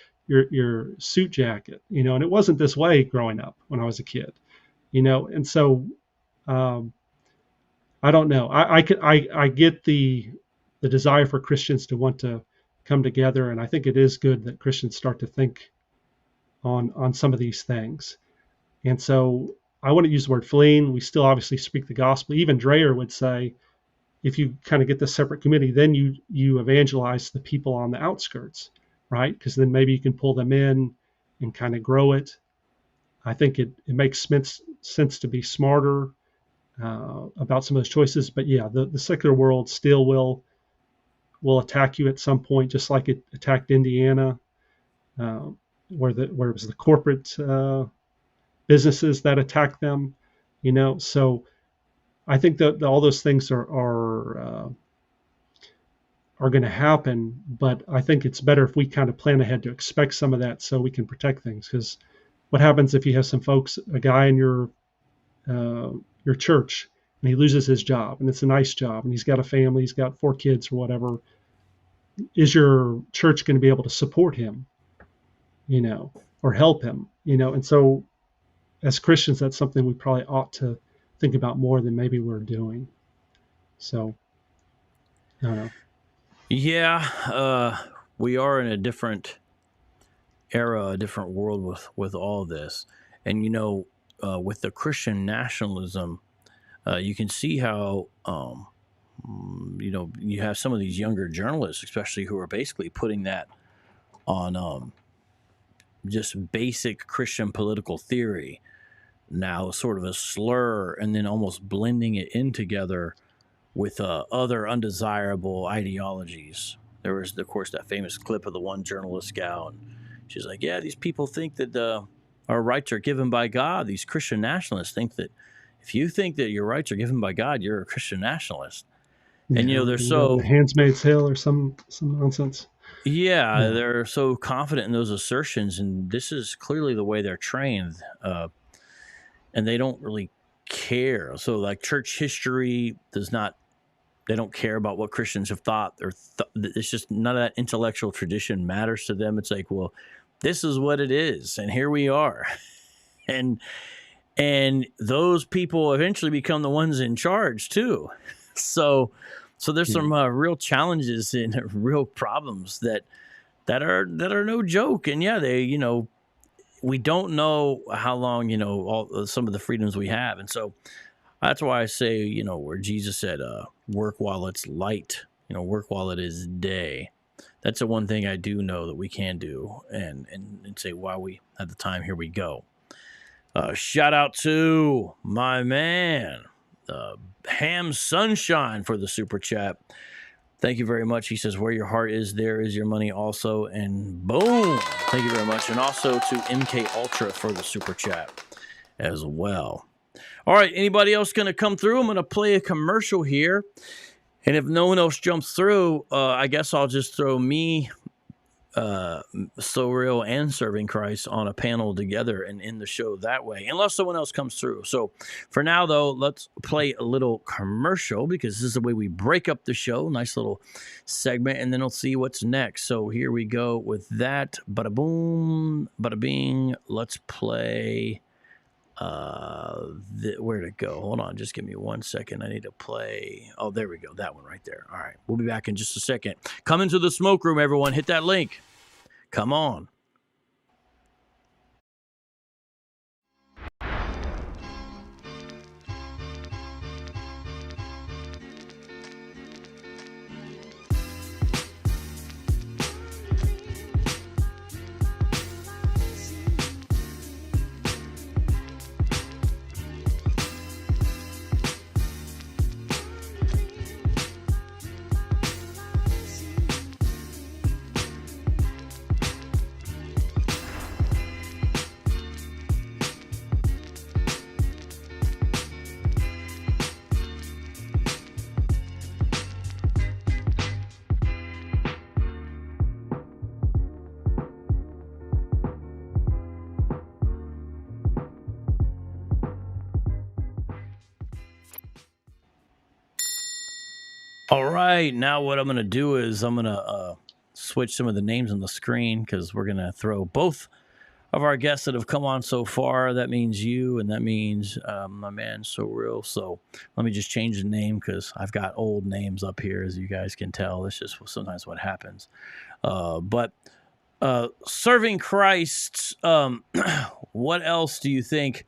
suit jacket. And it wasn't this way growing up when I was a kid. And so I don't know. I get the desire for Christians to want to come together, and I think it is good that Christians start to think on some of these things. And so I wouldn't use the word fleeing. We still obviously speak the gospel. Even Dreher would say, if you kind of get this separate committee, then you evangelize the people on the outskirts, right? Because then maybe you can pull them in and kind of grow it. I think it makes sense to be smarter about some of those choices. But yeah, the secular world still will attack you at some point, just like it attacked Indiana. Where it was the corporate businesses that attacked them, So I think that all those things are going to happen, but I think it's better if we kind of plan ahead to expect some of that so we can protect things. Because what happens if you have some folks, a guy in your church, and he loses his job, and it's a nice job, and he's got a family, he's got 4 kids or whatever. Is your church going to be able to support him, or help him, And so as Christians, that's something we probably ought to think about more than maybe we're doing. So, I don't know. Yeah, we are in a different era, a different world with all this. And, with the Christian nationalism, you can see how, you have some of these younger journalists, especially, who are basically putting that on just basic Christian political theory now, sort of a slur, and then almost blending it in together with other undesirable ideologies. There was, of course, that famous clip of the one journalist gal, and she's like, yeah, these people think that our rights are given by God. These Christian nationalists think that if you think that your rights are given by God, you're a Christian nationalist. And, they're so... The Handmaid's Tale or some nonsense. Yeah, they're so confident in those assertions, and this is clearly the way they're trained, and they don't really care. So, like, church history they don't care about what Christians have thought, or it's just none of that intellectual tradition matters to them. It's like, well, this is what it is, and here we are. And those people eventually become the ones in charge too. So there's some real challenges and real problems that are no joke. And yeah, we don't know how long, some of the freedoms we have. And so that's why I say, where Jesus said, work while it's light, work while it is day. That's the one thing I do know that we can do, and say, while we have the time, here we go. Shout out to my man, Ham Sunshine, for the super chat. Thank you very much. He says, where your heart is, there is your money also. And boom. Thank you very much. And also to MK Ultra for the super chat as well. All right. Anybody else going to come through? I'm going to play a commercial here. And if no one else jumps through, I guess I'll just throw me, So Real and Serving Christ on a panel together and end the show that way, unless someone else comes through. So for now, though, let's play a little commercial, because this is the way we break up the show. Nice little segment, and then we'll see what's next. So here we go with that. Bada boom, bada bing. Let's play. Where'd it go? Hold on, just give me 1 second. I need to play. Oh, there we go. That one right there. All right, we'll be back in just a second. Come into the smoke room, everyone. Hit that link. Come on. All right, now what I'm going to do is I'm going to switch some of the names on the screen, because we're going to throw both of our guests that have come on so far. That means you, and that means my man So Real. So let me just change the name, because I've got old names up here, as you guys can tell. That's just sometimes what happens. But Serving Christ, what else do you think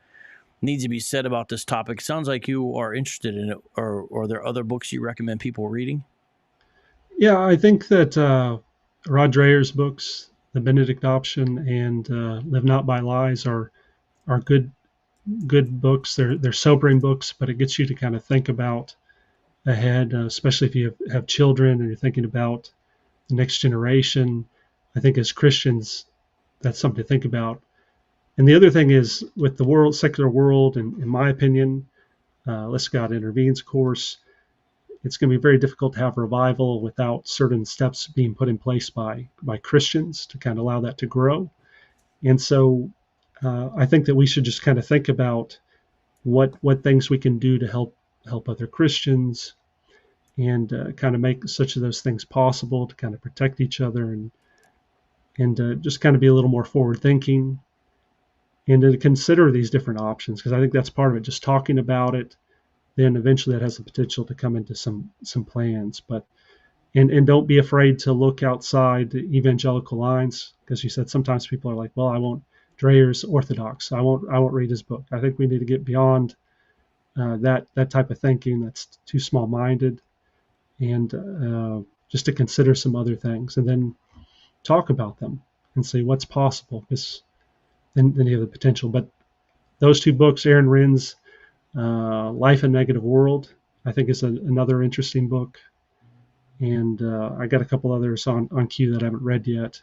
needs to be said about this topic? Sounds like you are interested in it, or are there other books you recommend people reading? Yeah, I think that Rod Dreher's books, The Benedict Option and Live Not by Lies, are good books. They're sobering books, but it gets you to kind of think about ahead, especially if you have children and you're thinking about the next generation. I think as Christians, that's something to think about. And the other thing is, with the secular world, and in my opinion, unless God intervenes, of course, it's going to be very difficult to have revival without certain steps being put in place by Christians to kind of allow that to grow. And so I think that we should just kind of think about what things we can do to help help other Christians, and kind of make such of those things possible to kind of protect each other and just kind of be a little more forward thinking and to consider these different options, because I think that's part of it. Just talking about it, then eventually that has the potential to come into some plans. But and don't be afraid to look outside the evangelical lines, because you said sometimes people are like, well, I won't. Dreyer's Orthodox. I won't read his book. I think we need to get beyond that type of thinking. That's too small minded, and just to consider some other things, and then talk about them and see what's possible. Because then you have the potential. But those two books, Aaron Renn's Life in Negative World, I think is another interesting book. And I got a couple others on queue that I haven't read yet.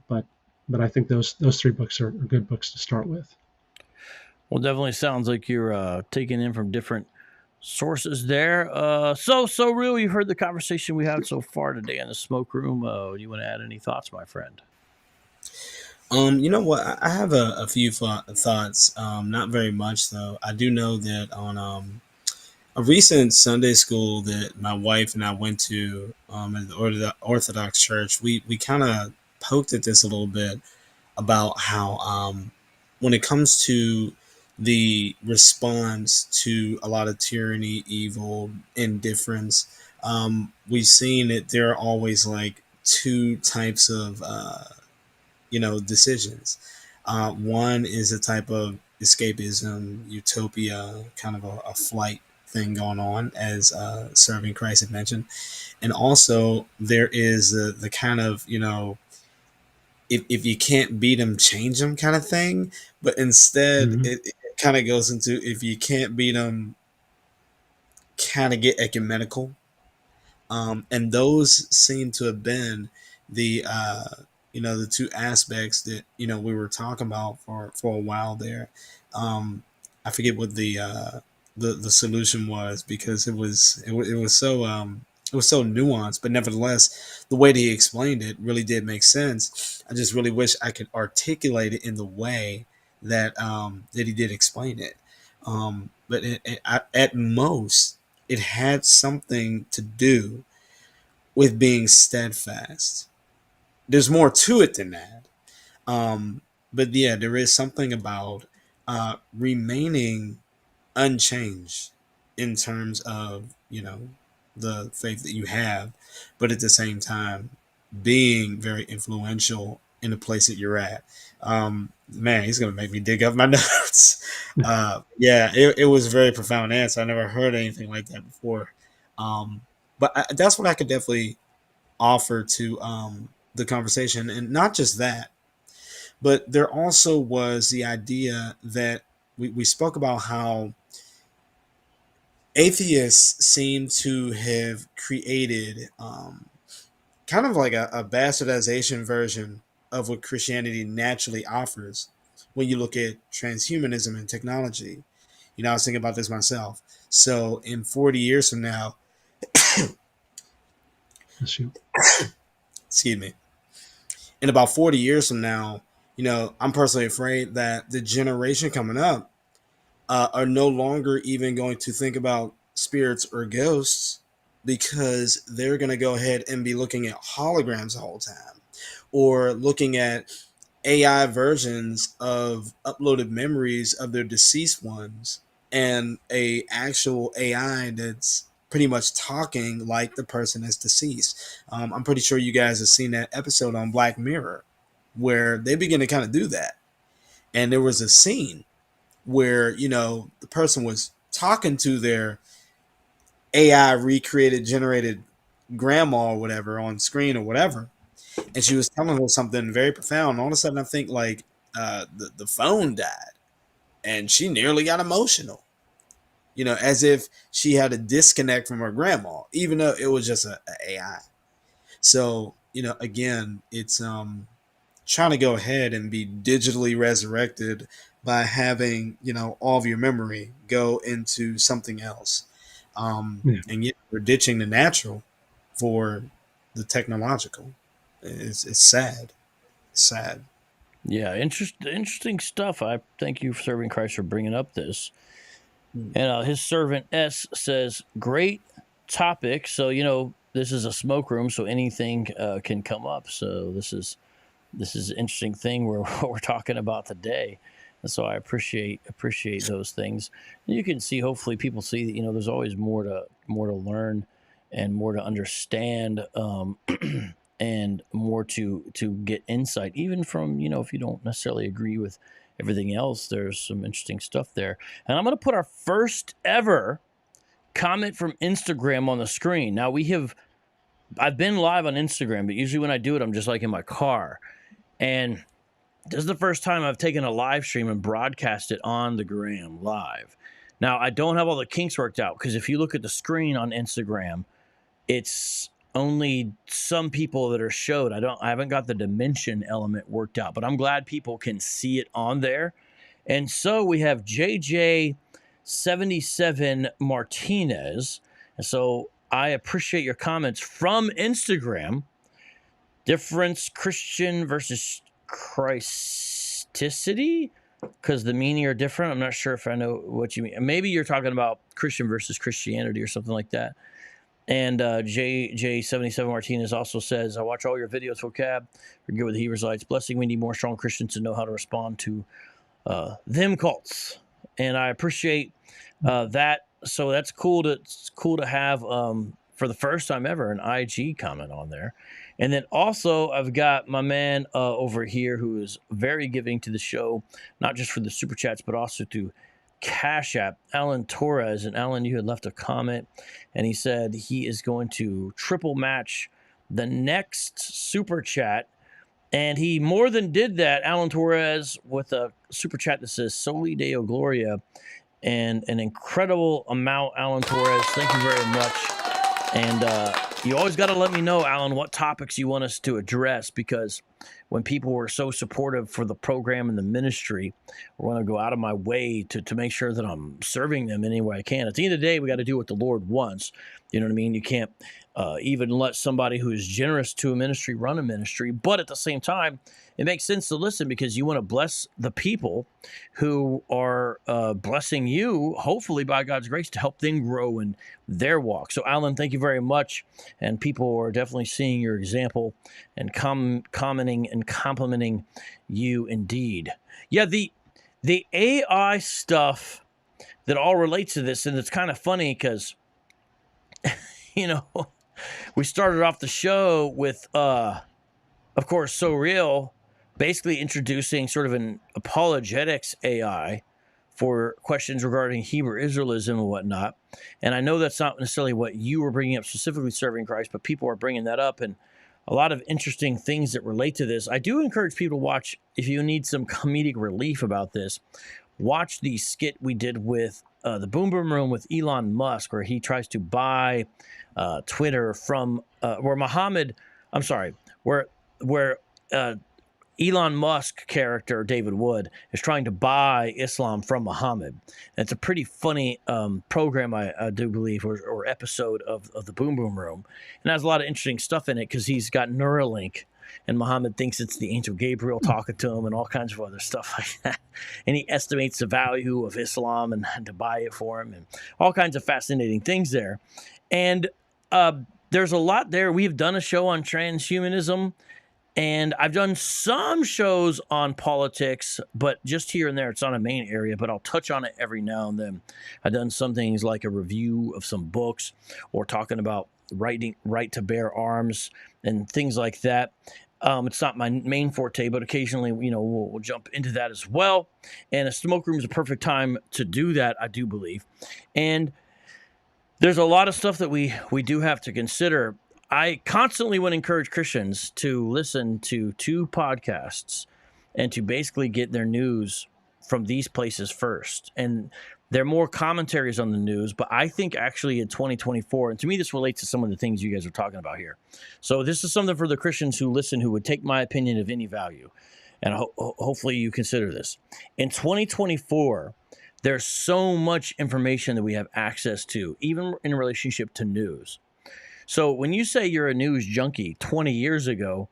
But I think those three books are good books to start with. Well, definitely sounds like you're taking in from different sources there. So real. You've heard the conversation we had so far today in the smoke room. Do you want to add any thoughts, my friend? You know what? I have a few thoughts. Not very much though. I do know that on a recent Sunday school that my wife and I went to at the Orthodox Church, we kind of poked at this a little bit about how when it comes to the response to a lot of tyranny, evil, indifference, we've seen that there are always like two types of decisions. One is a type of escapism, utopia, kind of a flight thing going on, as Serving Christ had mentioned. And also there is the kind of, if you can't beat them, change them kind of thing. But instead, Mm-hmm. it kind of goes into, if you can't beat them, kind of get ecumenical. And those seem to have been the the two aspects that we were talking about for a while there. I forget what the solution was, because it was so nuanced, but nevertheless, the way that he explained it really did make sense. I just really wish I could articulate it in the way that he did explain it. But at most, it had something to do with being steadfast. There's more to it than that. But yeah, there is something about remaining unchanged in terms of the faith that you have, but at the same time being very influential in the place that you're at. Man, he's gonna make me dig up my notes. Yeah, it was a very profound answer. I never heard anything like that before. But that's what I could definitely offer to the conversation, and not just that, but there also was the idea that we spoke about how atheists seem to have created kind of like a bastardization version of what Christianity naturally offers when you look at transhumanism and technology. I was thinking about this myself. So in 40 years from now, excuse me, in about 40 years from now, I'm personally afraid that the generation coming up are no longer even going to think about spirits or ghosts, because they're going to go ahead and be looking at holograms the whole time, or looking at AI versions of uploaded memories of their deceased ones, and a actual AI that's pretty much talking like the person that's deceased. I'm pretty sure you guys have seen that episode on Black Mirror where they begin to kind of do that. And there was a scene where, the person was talking to their AI recreated, generated grandma or whatever on screen or whatever. And she was telling her something very profound. All of a sudden, I think like the phone died and she nearly got emotional, as if she had a disconnect from her grandma, even though it was just a AI. So, again, it's trying to go ahead and be digitally resurrected by having, all of your memory go into something else. Yeah. And yet we're ditching the natural for the technological. It's sad. It's sad. Yeah, interesting stuff. I thank you, Serving Christ, for bringing up this. And his servant S says, great topic. So, this is a smoke room, so anything can come up. So this is an interesting thing we're talking about today. And so I appreciate those things. And you can see, hopefully people see that, there's always more to learn and more to understand, and more to get insight, even from, if you don't necessarily agree with everything else, there's some interesting stuff there. And I'm going to put our first ever comment from Instagram on the screen. Now I've been live on Instagram, but usually when I do it, I'm just like in my car. And this is the first time I've taken a live stream and broadcast it on the gram live. Now, I don't have all the kinks worked out, because if you look at the screen on Instagram, it's only some people that are showed. I haven't got the dimension element worked out, but I'm glad people can see it on there. And so we have JJ77 Martinez. And so I appreciate your comments from Instagram. Difference Christian versus Christicity, because the meaning are different. I'm not sure if I know what you mean. Maybe you're talking about Christian versus Christianity or something like that. And JJ77 Martinez also says, I watch all your videos, Vocab. We're good with the Hebrewites. Blessing, we need more strong Christians to know how to respond to them cults. And I appreciate that. So that's cool to have, for the first time ever, an IG comment on there. And then also I've got my man over here who is very giving to the show, not just for the super chats, but also to CASHAPP, Alan Torres. And Alan, you had left a comment, and he said he is going to triple match the next super chat. And he more than did that, Alan Torres, with a super chat that says Soli Deo Gloria, and an incredible amount, Alan Torres. Thank you very much. And you always got to let me know, Alan, what topics you want us to address, because when people were so supportive for the program and the ministry, I want to go out of my way to make sure that I'm serving them any way I can. At the end of the day, we got to do what the Lord wants. You know what I mean? You can't even let somebody who is generous to a ministry run a ministry. But at the same time, it makes sense to listen, because you want to bless the people who are blessing you, hopefully by God's grace, to help them grow in their walk. So, Alan, thank you very much. And people are definitely seeing your example and commenting and complimenting you indeed. Yeah, the AI stuff that all relates to this, and it's kind of funny because, we started off the show with, of course, So Real, basically introducing sort of an apologetics AI for questions regarding Hebrew Israelism and whatnot. And I know that's not necessarily what you were bringing up, specifically serving Christ, but people are bringing that up, and a lot of interesting things that relate to this. I do encourage people to watch, if you need some comedic relief about this, watch the skit we did with the Boom Boom Room with Elon Musk, where he tries to buy Twitter from where Elon Musk character David Wood is trying to buy Islam from Muhammad. And it's a pretty funny program, I do believe, or episode of the Boom Boom Room. And has a lot of interesting stuff in it, because he's got Neuralink, and Muhammad thinks it's the angel Gabriel talking to him, and all kinds of other stuff like that. And he estimates the value of Islam and to buy it for him, and all kinds of fascinating things there. And there's a lot there. We've done a show on transhumanism, and I've done some shows on politics, but just here and there. It's not a main area, but I'll touch on it every now and then. I've done some things like a review of some books, or talking about right to bear arms and things like that. It's not my main forte, but occasionally, we'll jump into that as well. And a smoke room is a perfect time to do that, I do believe. And there's a lot of stuff that we do have to consider. I constantly want to encourage Christians to listen to 2 podcasts and to basically get their news from these places first. And there are more commentaries on the news, but I think actually in 2024, and to me this relates to some of the things you guys are talking about here. So this is something for the Christians who listen, who would take my opinion of any value. And hopefully you consider this. In 2024, there's so much information that we have access to, even in relationship to news. So when you say you're a news junkie 20 years ago,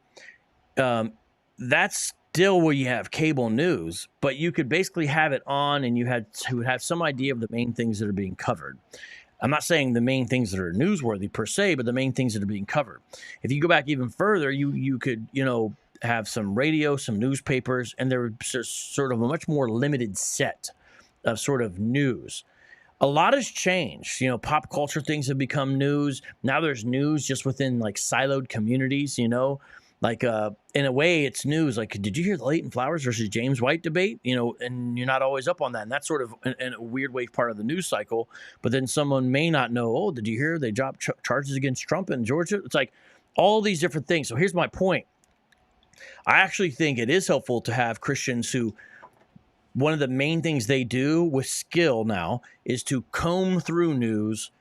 that's still where you have cable news, but you could basically have it on and you would have some idea of the main things that are being covered. I'm not saying the main things that are newsworthy per se, but the main things that are being covered. If you go back even further, you could, have some radio, some newspapers, and there's sort of a much more limited set of sort of news. A lot has changed. Pop culture things have become news. Now there's news just within like siloed communities, like in a way it's news. Like, did you hear the Leighton Flowers versus James White debate? And you're not always up on that. And that's sort of in a weird way part of the news cycle. But then someone may not know, oh, did you hear they dropped charges against Trump in Georgia? It's like all these different things. So here's my point. I actually think it is helpful to have Christians who, one of the main things they do with skill now is to comb through news,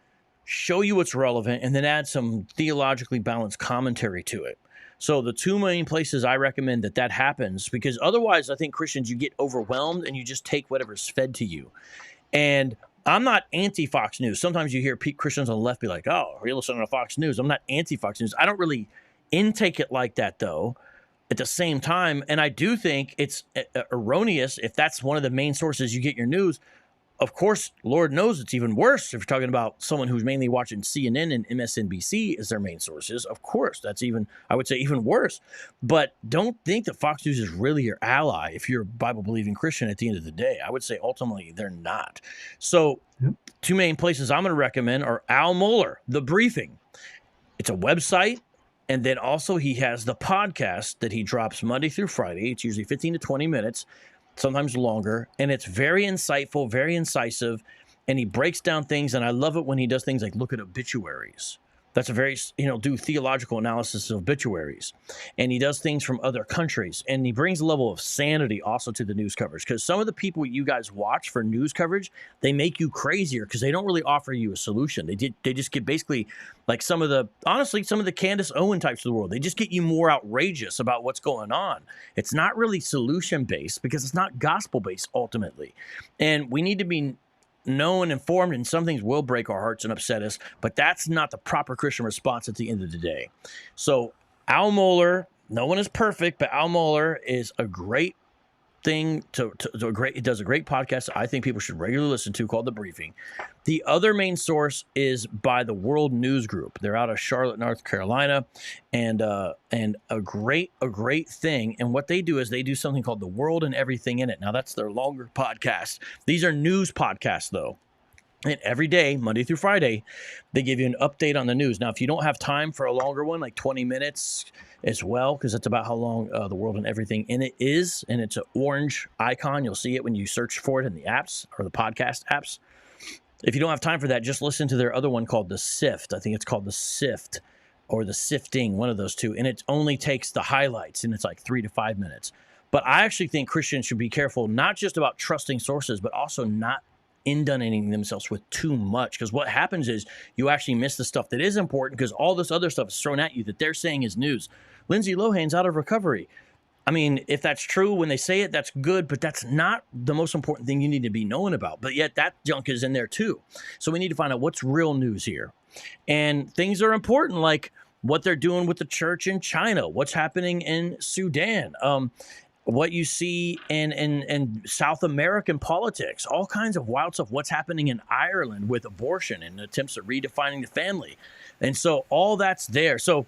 show you what's relevant, and then add some theologically balanced commentary to it. So the two main places I recommend that happens, because otherwise I think Christians, you get overwhelmed and you just take whatever's fed to you. And I'm not anti-Fox News. Sometimes you hear Christians on the left be like, oh, you're listening to Fox News. I'm not anti-Fox News. I don't really intake it like that, though, at the same time. And I do think it's erroneous if that's one of the main sources you get your news. Of course, Lord knows it's even worse if you're talking about someone who's mainly watching CNN and MSNBC as their main sources. Of course, that's even, I would say, even worse. But don't think that Fox News is really your ally if you're a Bible-believing Christian at the end of the day. I would say ultimately they're not. So two main places I'm going to recommend are Al Mohler, The Briefing. It's a website. And then also he has the podcast that he drops Monday through Friday. It's usually 15 to 20 minutes. Sometimes longer, and it's very insightful, very incisive, and he breaks down things, and I love it when he does things like look at obituaries. That's a very, do theological analysis of obituaries, and he does things from other countries, and he brings a level of sanity also to the news coverage, because some of the people you guys watch for news coverage, they make you crazier because they don't really offer you a solution. They just get basically like some of the Candace Owen types of the world. They just get you more outrageous about what's going on. It's not really solution based because it's not gospel based ultimately, and we need to be known, informed, and some things will break our hearts and upset us, but that's not the proper Christian response at the end of the day. So Al Mohler, no one is perfect, but Al Mohler is a great thing it does a great podcast I think people should regularly listen to called The Briefing. The other main source is by the World News Group. They're out of Charlotte, North Carolina, and a great thing. And what they do is they do something called The World and Everything in It. Now that's their longer podcast. These are news podcasts though. And every day, Monday through Friday, they give you an update on the news. Now, if you don't have time for a longer one, like 20 minutes as well, because that's about how long The World and Everything in It is, and it's an orange icon. You'll see it when you search for it in the apps or the podcast apps. If you don't have time for that, just listen to their other one called The Sift. I think it's called The Sift or The Sifting, one of those two. And it only takes the highlights, and it's like 3 to 5 minutes. But I actually think Christians should be careful, not just about trusting sources, but also not inundating themselves with too much, because what happens is you actually miss the stuff that is important because all this other stuff is thrown at you that they're saying is news. Lindsay Lohan's out of recovery. I mean, if that's true when they say it, that's good, but that's not the most important thing you need to be knowing about. But yet that junk is in there too. So we need to find out what's real news here. And things are important, like what they're doing with the church in China, what's happening in Sudan, what you see in South American politics, all kinds of wild stuff, what's happening in Ireland with abortion and attempts at redefining the family. And so all that's there. So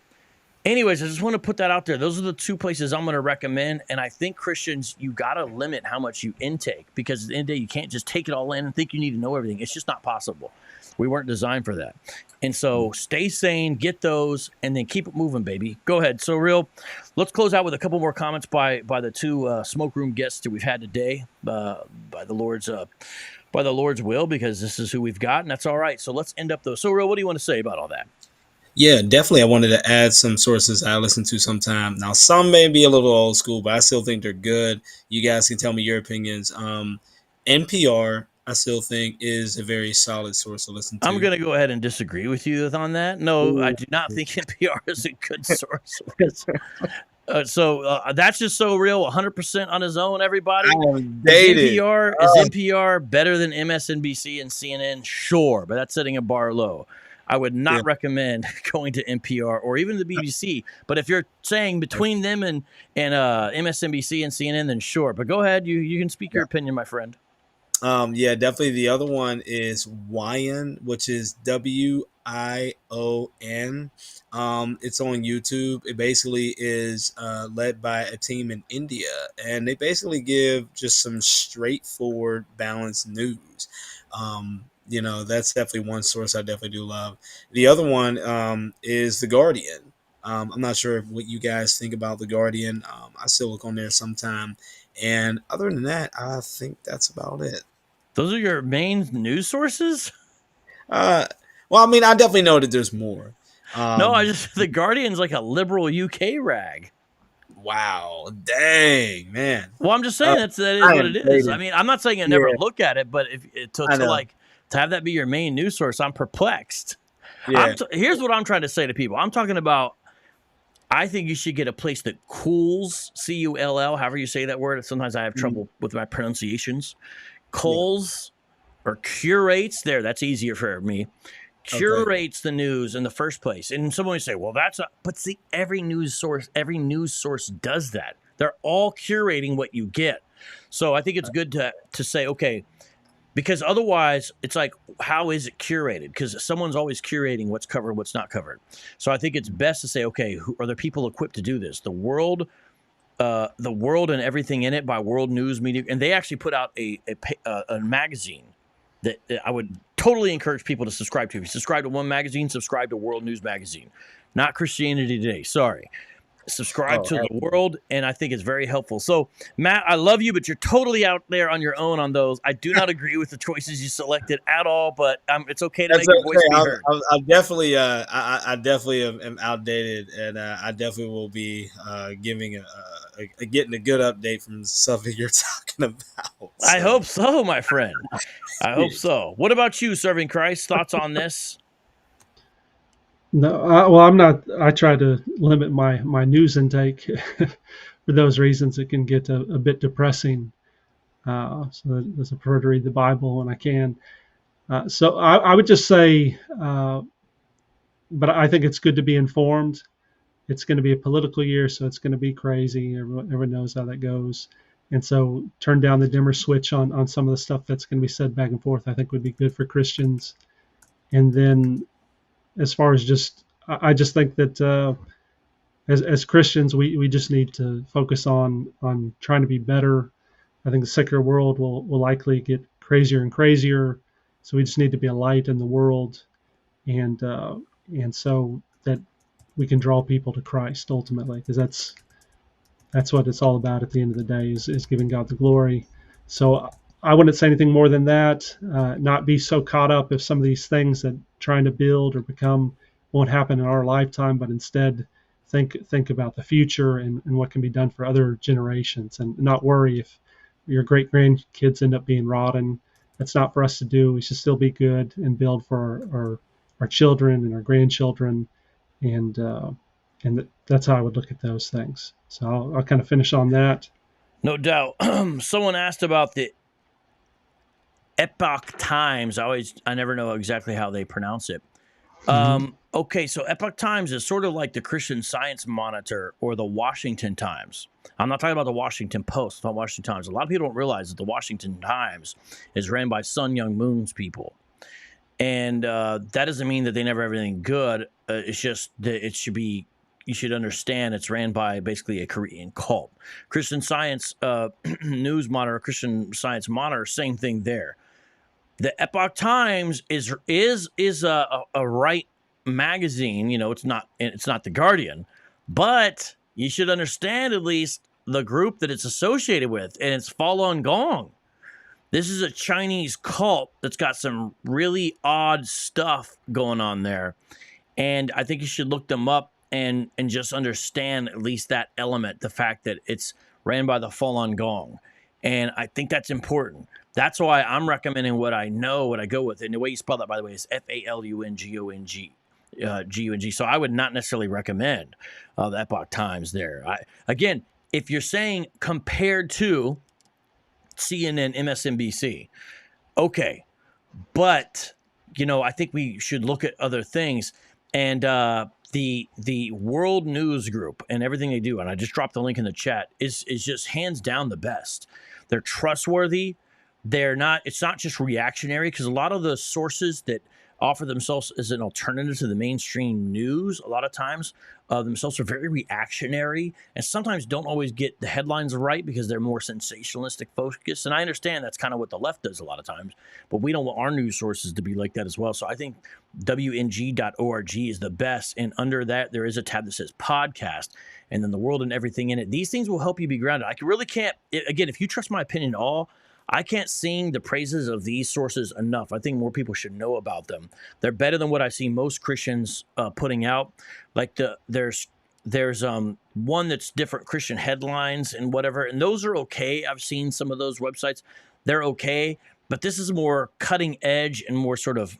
anyways, I just want to put that out there. Those are the two places I'm going to recommend. And I think Christians, you got to limit how much you intake, because at the end of the day, you can't just take it all in and think you need to know everything. It's just not possible. We weren't designed for that. And so stay sane, get those, and then keep it moving, baby. Go ahead. So real, let's close out with a couple more comments by the two smoke room guests that we've had today by the Lord's will, because this is who we've got, and that's all right. So let's end up those. So real, what do you want to say about all that? Yeah, definitely. I wanted to add some sources I listen to sometime. Now, some may be a little old school, but I still think they're good. You guys can tell me your opinions. NPR, I still think, is a very solid source to listen to. I'm going to go ahead and disagree with you on that. No, I do not think NPR is a good source. So that's just so real, 100% on his own, everybody. Is NPR better than MSNBC and CNN? Sure, but that's setting a bar low. I would Yeah. not recommend going to NPR or even the BBC. But if you're saying between them and MSNBC and CNN, then sure. But go ahead. You can speak your opinion, my friend. Yeah, definitely. The other one is WION, which is WION. It's on YouTube. It basically is led by a team in India, and they basically give just some straightforward, balanced news. That's definitely one source I definitely do love. The other one is The Guardian. I'm not sure what you guys think about The Guardian. I still look on there sometime. And other than that, I think that's about it. Those are your main news sources? Well, I mean, I definitely know that there's more. No, The Guardian's like a liberal UK rag. Wow, dang, man. Well, I'm just saying that is what it is. I mean, I'm not saying I never look at it, but to have that be your main news source, I'm perplexed. Yeah. Here's what I'm trying to say to people. I'm talking about, I think you should get a place that cools, C-U-L-L, however you say that word. Sometimes I have trouble with my pronunciations. Culls or curates, that's easier for me. Curates the news in the first place. And someone would say, well, but see, every news source does that. They're all curating what you get. So I think it's good to say, okay, because otherwise it's like, how is it curated? Because someone's always curating what's covered, what's not covered. So I think it's best to say, okay, are there people equipped to do this? The World and Everything in It by World News Media, and they actually put out a magazine that I would totally encourage people to subscribe to. If you subscribe to one magazine, subscribe to World News Magazine, not Christianity Today. Sorry. Subscribe to the World, and I think it's very helpful. So, Matt, I love you, but you're totally out there on your own on those. I do not agree with the choices you selected at all, but it's okay to make your voice be heard. I definitely am outdated, and I definitely will be getting a good update from the stuff that you're talking about. So. I hope so, my friend. I hope so. What about you, Serving Christ? Thoughts on this? No, well, I'm not. I try to limit my news intake for those reasons. It can get a bit depressing. So I prefer to read the Bible when I can. So I would just say, but I think it's good to be informed. It's going to be a political year, so it's going to be crazy. Everyone knows how that goes. And so turn down the dimmer switch on some of the stuff that's going to be said back and forth, I think would be good for Christians. And then as far as I just think that as Christians, we just need to focus on trying to be better. I think the secular world will likely get crazier and crazier. So we just need to be a light in the world. And so that we can draw people to Christ ultimately, because that's what it's all about at the end of the day is giving God the glory. So I wouldn't say anything more than that. Not be so caught up if some of these things that trying to build or become won't happen in our lifetime, but instead think about the future and what can be done for other generations, and not worry if your great grandkids end up being rotten. That's not for us to do. We should still be good and build for our children and our grandchildren, and that's how I would look at those things. So I'll kind of finish on that. No doubt. Someone asked about the Epoch Times. I never know exactly how they pronounce it. Okay, so Epoch Times is sort of like the Christian Science Monitor or the Washington Times. I'm not talking about the Washington Post, I'm talking Washington Times. A lot of people don't realize that the Washington Times is ran by Sun Young Moon's people. And that doesn't mean that they never have anything good. It's just that you should understand it's ran by basically a Korean cult. Christian Science News Monitor, Christian Science Monitor, same thing there. The Epoch Times is a right magazine. It's not the Guardian, but you should understand at least the group that it's associated with, and it's Falun Gong. This is a Chinese cult that's got some really odd stuff going on there, and I think you should look them up and just understand at least that element, the fact that it's ran by the Falun Gong. And I think that's important. That's why I'm recommending what I go with. And the way you spell that, by the way, is Falungong. So I would not necessarily recommend the Epoch Times there. Again, if you're saying compared to CNN, MSNBC, okay. But I think we should look at other things. And the World News Group and everything they do, and I just dropped the link in the chat, is just hands down the best. They're trustworthy. It's not just reactionary, because a lot of the sources that offer themselves as an alternative to the mainstream news, a lot of times themselves are very reactionary and sometimes don't always get the headlines right because they're more sensationalistic focused. And I understand that's kind of what the left does a lot of times, but we don't want our news sources to be like that as well. So I think WNG.org is the best. And under that, there is a tab that says podcast, and then the world and everything in it. These things will help you be grounded. I really can't, again, if you trust my opinion at all, I can't sing the praises of these sources enough. I think more people should know about them. They're better than what I see most Christians putting out. Like there's one that's different Christian headlines and whatever, and those are okay. I've seen some of those websites. They're okay, but this is more cutting edge and more sort of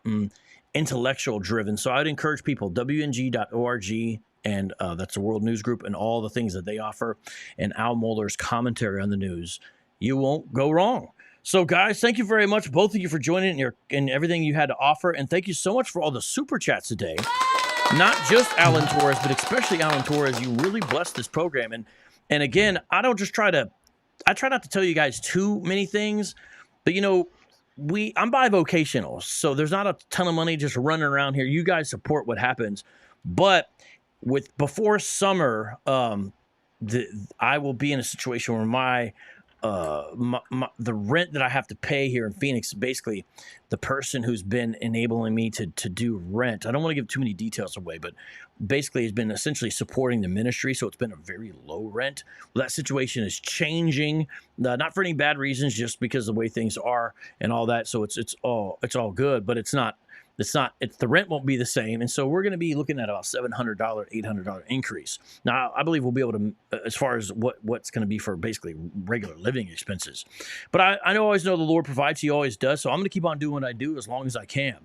intellectual driven. So I'd encourage people, WNG.org, and that's the World News Group and all the things that they offer, and Al Mohler's commentary on the news. You won't go wrong. So, guys, thank you very much, both of you, for joining and everything you had to offer. And thank you so much for all the super chats today. Not just Alan Torres, but especially Alan Torres. You really blessed this program. And again, I try not to tell you guys too many things, but I'm bivocational. So there's not a ton of money just running around here. You guys support what happens. But before summer, I will be in a situation where the rent that I have to pay here in Phoenix, basically the person who's been enabling me to do rent, I don't want to give too many details away, but basically has been essentially supporting the ministry. So it's been a very low rent. Well, that situation is changing, not for any bad reasons, just because of the way things are and all that. So it's all good, but the rent won't be the same. And so we're going to be looking at about $700, $800 increase. Now, I believe we'll be able to, as far as what's going to be for basically regular living expenses. But I always know the Lord provides. He always does. So I'm going to keep on doing what I do as long as I can.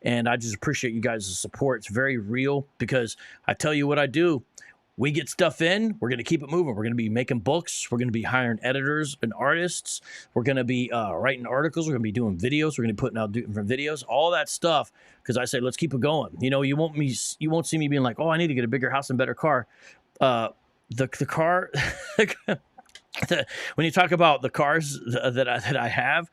And I just appreciate you guys' support. It's very real, because I tell you what I do. We get stuff in, we're going to keep it moving. We're going to be making books. We're going to be hiring editors and artists. We're going to be writing articles. We're going to be doing videos. We're going to be putting out different videos, all that stuff. Because I say, let's keep it going. You won't see me being like, oh, I need to get a bigger house and better car. The car, when you talk about the cars that I have,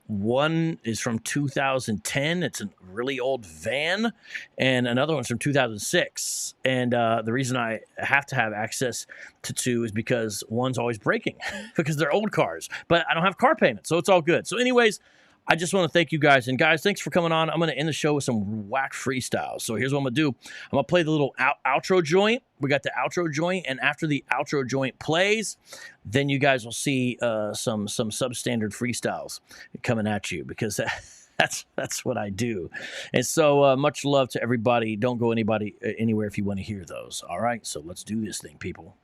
one is from 2010. It's a really old van, and another one's from 2006. And the reason I have to have access to two is because one's always breaking because they're old cars. But I don't have car payment, so it's all good. So anyways, I just want to thank you guys. And guys, thanks for coming on. I'm going to end the show with some whack freestyles. So here's what I'm going to do. I'm going to play the little outro joint. We got the outro joint. And after the outro joint plays, then you guys will see some substandard freestyles coming at you, because that's what I do. And so much love to everybody. Don't go anywhere if you want to hear those. All right. So let's do this thing, people.